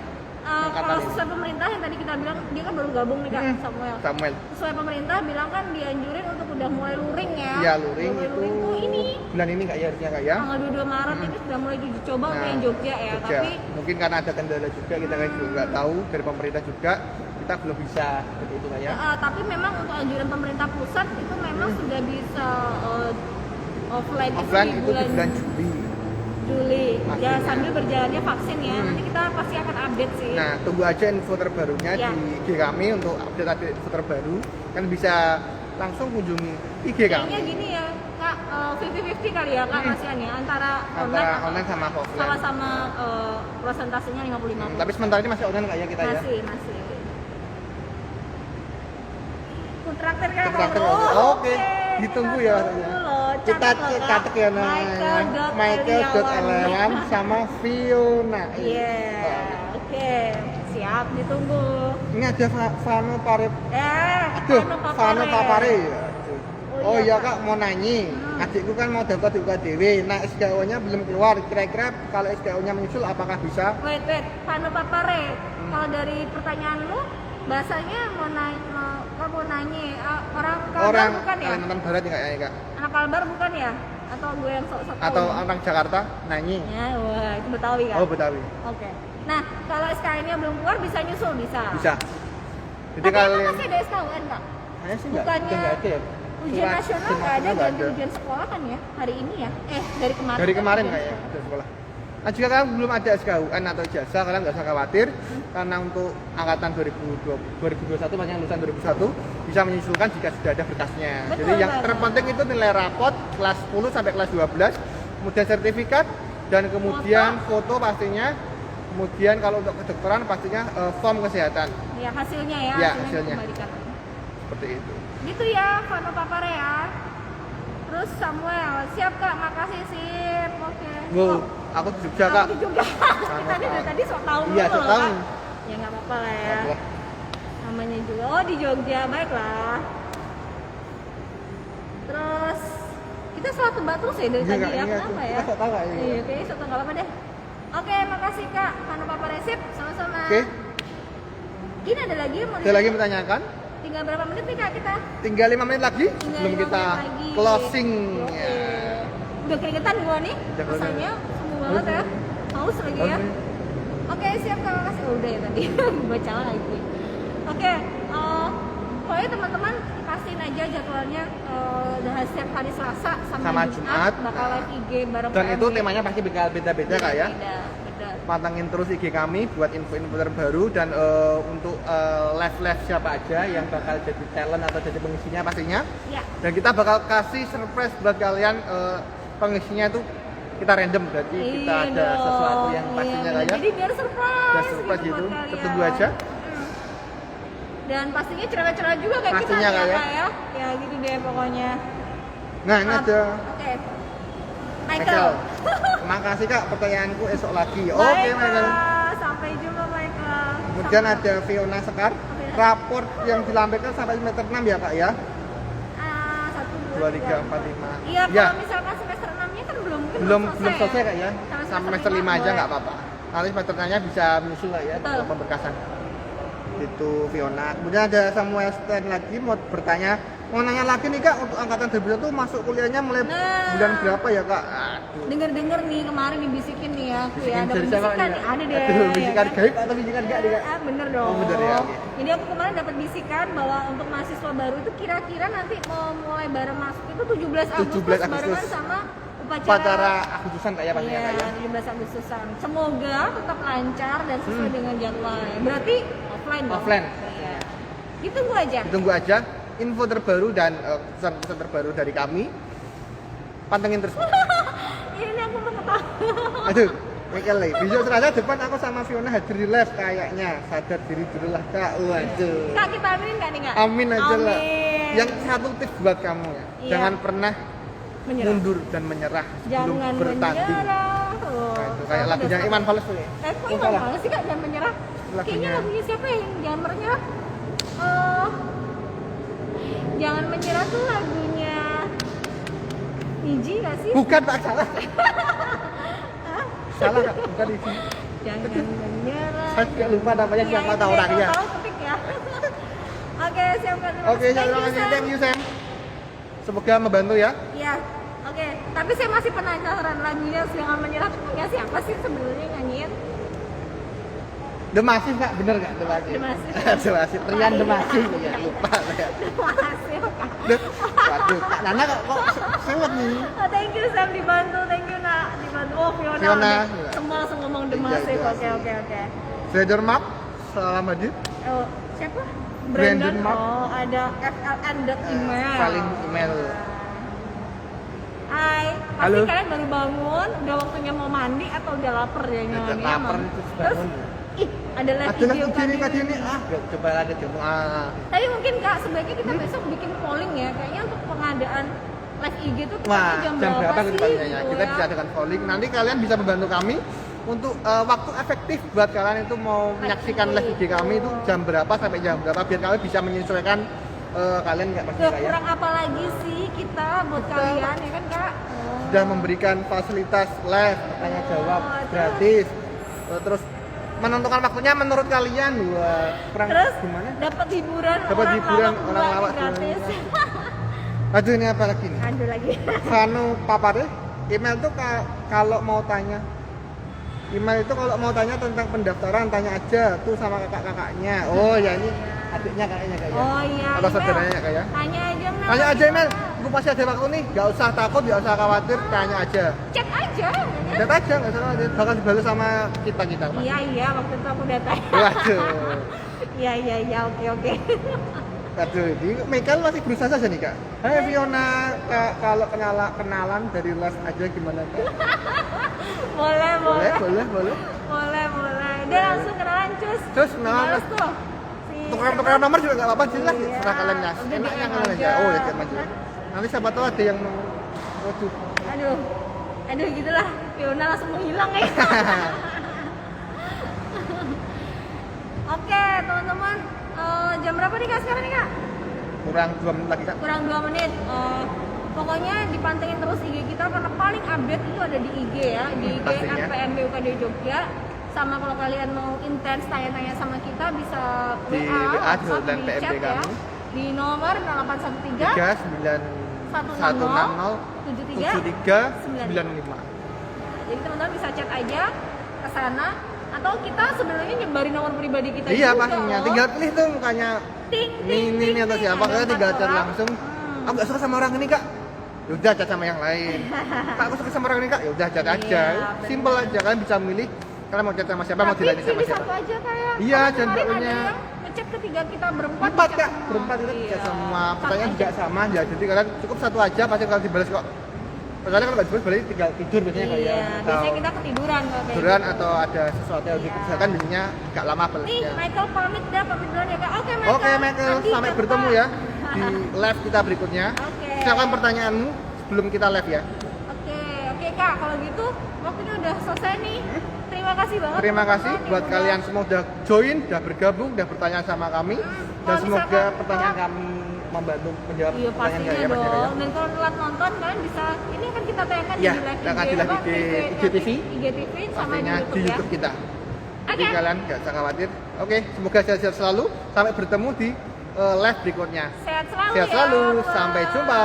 Kalau Angkatan sesuai pemerintah yang tadi kita bilang, dia kan baru gabung nih Kak, Samuel. Samuel. Sesuai pemerintah bilang kan dianjurin untuk udah mulai luring ya. Iya, luring Udah mulai itu luring tuh ini bulan ini Kak ya harusnya Kak ya. tanggal 22 Maret ini sudah mulai diuji coba untuk yang Jogja ya. Jogja. Tapi Mungkin karena ada kendala juga kita kan juga nggak tahu dari pemerintah juga kita belum bisa seperti itu Kak ya. tapi memang untuk anjuran pemerintah pusat itu memang sudah bisa offline, Offline di itu di bulan Juli. Juli. Ya Pastinya. sambil berjalannya vaksin ya. Nanti kita pasti akan update sih. Nah, tunggu aja info terbarunya Ya. di IG kami untuk update info terbaru. Kan bisa langsung kunjungi IG Kayaknya kami. gini ya, Kak, 50-50 kali ya Kak kasihan ya antara Antara atau online sama offline. sama-sama persentasenya 50-50. Tapi sementara ini masih online Kak ya kita ya. masih. Kontraktor Kak. Kontraktor, Oh, oke. Ditunggu ya, katanya. Kita catat ya namanya. Michael.Elewan sama Fiona. Iya, oke. Siap, ditunggu. Ini ada Vano Pare. Aduh, Vano Papare. Aduh. Oh iya Kak, mau nanyi. Adikku kan mau daftar di UKDW. Nah, SKO-nya belum keluar. Kira-kira kalau SKO-nya menyusul apakah bisa? Wait, Pano Papare. Kalau dari pertanyaanmu, bahasanya mau nanya orang Kalbar bukan ya? Kalimantan Barat ya kayaknya Kak. Anak Kalbar bukan ya? Atau gue yang sok-sok tahu? Atau orang Jakarta nanyi. Ya, wah, itu Betawi kan? Oh, Betawi. Oke. Nah, kalau SKN-nya belum keluar bisa nyusul bisa. Bisa. Jadi Tapi emang kalian masih ada SKUN, Kak? kayaknya sih enggak Bukannya ada ya. Ujian nasional nggak ada, nggak ganti ujian sekolah kan ya? Hari ini ya? Dari kemarin. Dari kan kemarin ujian kayaknya sekolah. udah sekolah. Nah, jika kalian belum ada SKUN atau ijazah, kalian nggak usah khawatir karena untuk angkatan 2021 maksudnya lulusan 2001 bisa menyusulkan jika sudah ada berkasnya. Betul, Jadi yang betul. terpenting itu nilai rapot kelas 10 sampai kelas 12, kemudian sertifikat dan kemudian foto pastinya. Kemudian kalau untuk kedokteran pastinya form kesehatan. Ya, hasilnya ya, Ya, hasilnya hasilnya. dikembalikan. seperti itu. Gitu ya, Vano Papare ya. Terus Samuel, siap Kak, makasih sip. Oke. Wow, aku di Jogja Kak. Aku di Jogja. Kita dari tadi sok tahu Iya, dulu sok loh, tahu. Kak. Ya nggak apa-apa lah ya. Baiklah. Namanya juga, oh di Jogja, baiklah. Terus kita salah tebak terus ya dari Iya, tadi Kak, ya, iya, kenapa ya? kita sok tahu, Kak, iya. Iya, oke, sok tahu nggak apa-apa deh. Oke, makasih Kak, Vano Papare sip, sama-sama. Oke, Ini ada lagi yang mau ada lagi yang bertanyakan? Tinggal berapa menit nih Kak kita? Tinggal 5 menit lagi Tinggal sebelum 5 kita menit lagi. closing. Oke. Ya. Udah keringetan gua nih, Udah rasanya semu banget ya. Haus lagi ya. Oke, siap Kak, makasih. Oh, udah ya tadi. Baca lagi. Oke, pokoknya teman-teman pastiin aja jadwalnya udah setiap hari Selasa Sama Jumat. bakal live IG bareng Dan itu PMB. temanya pasti beda-beda Kak ya. Beda. Pantengin terus IG kami buat info-info terbaru dan untuk live-live siapa aja yang bakal jadi talent atau jadi pengisinya pastinya. Ya. Dan kita bakal kasih surprise buat kalian, pengisinya itu kita random, berarti kita Iya ada dong. sesuatu yang pastinya Iya, Kak ya. jadi biar surprise, Biar surprise gitu gitu, buat kalian. tertunggu aja. Dan pastinya cerewet-cerewet juga kayak kita Pastinya, ya, Kak, ya. Kak, ya. Ya gitu deh pokoknya. Nah ini ada Oke. Michael. Michael. Makasih Kak, pertanyaanku esok lagi. Oke Baiklah, Michael. sampai jumpa Michael. Kemudian ada Fiona Sekar. Raport yang dilampirkan sampai semester 6 ya Kak ya? 1, 2, 3, 4, 5. Iya, Ya. kalau misalkan semester 6-nya kan belum Belum selesai ya. Kak ya? Sampai Sampai semester semester 5 aja boleh. nggak apa-apa. Nanti semester 6-nya bisa menyusul lah ya, Betul. kalau pemberkasan. Itu Fiona. Kemudian ada Samuel Stan lagi mau bertanya, mau nanya lagi nih Kak, untuk angkatan 2021 tuh masuk kuliahnya mulai Nah. bulan berapa ya Kak? Aduh. Denger-denger nih kemarin dibisikin nih ya aku ya, ada Dari siapa bisikan nih, nih, Kak? ada deh. Aduh, bisikan ya kan? gaib atau bisikan enggak nih Kak? Bener dong. Oh, bener ya, oke. Jadi aku kemarin dapat bisikan bahwa untuk mahasiswa baru itu kira-kira nanti mau mulai bareng masuk itu 17 Agustus, 17 Agustus. barengan sama Upacara Agustusan Kak ya pastinya Iya, Kak ya? 17 Agustusan. Semoga tetap lancar dan sesuai dengan jadwalnya. Berarti offline dong? Offline. Iya. Ditunggu aja. Ditunggu aja info terbaru dan pesan-pesan terbaru dari kami. Pantengin terus. Ini aku mau ketawa. Aduh, Michael nih. Besok Selasa depan aku sama Fiona hadir di live kayaknya. Sadar diri dulu lah Kak. Waduh. Kak, kita aminin nggak nih Kak? Amin aja lah. Amin. Yang satu tips buat kamu ya. Iya. Jangan pernah Menyerah. mundur dan menyerah sebelum Jangan bertanding. menyerah. Nah, itu kayak lagunya Iwan Fals tuh ya. Kok Oh, Iwan salah. Fals sih Kak, jangan menyerah? Lagunya. Kayaknya lagunya siapa yang jangan menyerah? Jangan menyerah tuh lagunya Niji nggak sih? Bukan Pak, salah. Salah Kak, bukan itu. Jangan menyerah. Saya juga lupa namanya Iya, siapa itu tahu deh, orangnya. kalau tahu ketik ya. Oke, siap Kak. Oke, terima kasih. Thank you Sam. Semoga membantu ya. Iya. Oke, tapi saya masih penasaran lagunya Jangan Menyerah tuh punya siapa sih sebenarnya nyanyiin? Demasif Kak, bener Kak? Demasif. Demasif. Demasif. Rian Demasif ya, lupa saya. Makasih Kak. Duh, waduh, Kak Nana kok sewet nih. Oh, thank you Sam, dibantu, thank you Nak, dibantu. Oh Fiona, Fiona, udah iya. semua langsung ngomong Iya, Demasif. Demasif. Oke. Trader Map, salam hadir. Oh, siapa? Brandon Mark. Oh, ada FLN.email. Saling email. Hai, pasti Halo. kalian baru bangun, udah waktunya mau mandi atau udah lapar ya Udah nyanyi lapar emang. itu Terus, bangun. ih, ada live Adalah video begini kan ini. Ah, coba ada coba. Tapi mungkin Kak, sebaiknya kita besok bikin polling ya, kayaknya untuk pengadaan live IG tuh Wah, jam jam berapa sih? kita tanya? Gitu Kita ya. bisa adakan polling. Nanti kalian bisa membantu kami untuk waktu efektif buat kalian itu mau menyaksikan live IG kami itu jam berapa sampai jam berapa biar kalian bisa menyesuaikan kalian nggak pasti Tuh, ya. kurang apa lagi sih kita buat kalian ya kan Kak? Sudah memberikan fasilitas live tanya jawab itu. gratis. Terus menentukan waktunya menurut kalian. Wah, kurang Terus gimana? dapat hiburan, Dapat hiburan orang lawak lawak gratis. Aduh, ini apa lagi nih? Aduh lagi. Vano Papare, email tuh kalau mau tanya email itu kalau mau tanya tentang pendaftaran tanya aja tuh sama kakak-kakaknya. Oh ya, ini adiknya kayaknya Kak ya. Oh iya. Atau email. saudaranya Kak ya. Tanya aja Nak. Tanya aja email. Gue pasti ada waktu nih. Gak usah takut, gak usah khawatir, tanya aja. Chat aja. Ya. Chat aja, gak usah khawatir. Bakal dibalas sama kita. Iya, waktu itu aku udah tanya. Waduh. Iya, oke. Aduh, ini Michael masih berusaha saja nih Kak. Hai Fiona, Kak, kalau kenalan dari les aja gimana Kak? Boleh. Boleh. Boleh. Dia langsung kenalan cus. Cus, kenalan. Males tuh. Si tukeran nomor juga nggak apa-apa sih lah. Iya. Serah kalian ya. Udah Enaknya DM kalian aja. aja. Oh ya DM aja. Nanti siapa tahu ada yang mau waduh. Aduh gitulah. Fiona langsung menghilang ya. Oke teman-teman, jam berapa nih kak sekarang nih kak? Kurang 2 menit lagi kak. Kurang 2 menit. Pokoknya dipantengin terus IG kita karena paling update itu ada di IG ya, di IG pastinya. FPMB UKD Jogja. Sama kalau kalian mau intens tanya-tanya sama kita bisa Di WA, di WhatsApp, hotline di PMB chat ya. kami. Di nomor 0813 160 Jadi teman-teman bisa chat aja ke sana atau kita sebenarnya nyebarin nomor pribadi kita Iya juga pastinya, loh. tinggal pilih tuh mukanya Ting, ting, ini ting, atau ting. siapa, Ada kalian tinggal 4 chat orang. langsung. Aku nggak suka sama orang ini kak, yaudah chat sama yang lain. Kak aku suka sama orang ini kak, yaudah chat aja. Iya, bener. Simple aja, kalian bisa milih kalian mau chat sama siapa, mau Tapi dilayani sama pilih siapa. satu aja kayak. Iya, Karena jangan kemarin pokoknya. ada yang ngechat ketiga kita berempat. Berempat ngechat kak, semua. berempat kita Iya. chat semua. Satu Pertanyaan aja. juga sama ya, jadi kalian cukup satu aja, pasti kalau dibalas kok. Soalnya kalau nggak dibalas berarti tinggal tidur biasanya kayak. Iya, biasanya kita ketiduran kalau kayak tiduran gitu. atau ada sesuatu yang Iya. dikerjakan biasanya agak lama Nih, balasnya. Michael pamit duluan ya kak. Oke Michael. Oke Michael, Andi, sampai Bapak. bertemu ya di live kita berikutnya. Oke. Silakan pertanyaanmu sebelum kita live ya. Oke kak, kalau gitu waktunya udah selesai nih. Terima kasih banget. Terima kasih teman-teman yang buat udah- kalian semua udah join, udah bergabung, udah bertanya sama kami. Dan kalau semoga misalkan pertanyaan telat- kami membantu menjawab Iya pertanyaan pastinya kalian ya, Mas, dong. ya. Dan kalau telat nonton kalian bisa, ini akan kita tayangkan Iya, di live akan di live apa, IGTV. IGTV sama di Pastinya YouTube di ya. YouTube kita. Jadi Oke. kalian nggak usah khawatir. Oke, semoga sehat-sehat selalu. Sampai bertemu di live berikutnya. Sehat selalu Sehat ya. selalu. Bye. Sampai jumpa.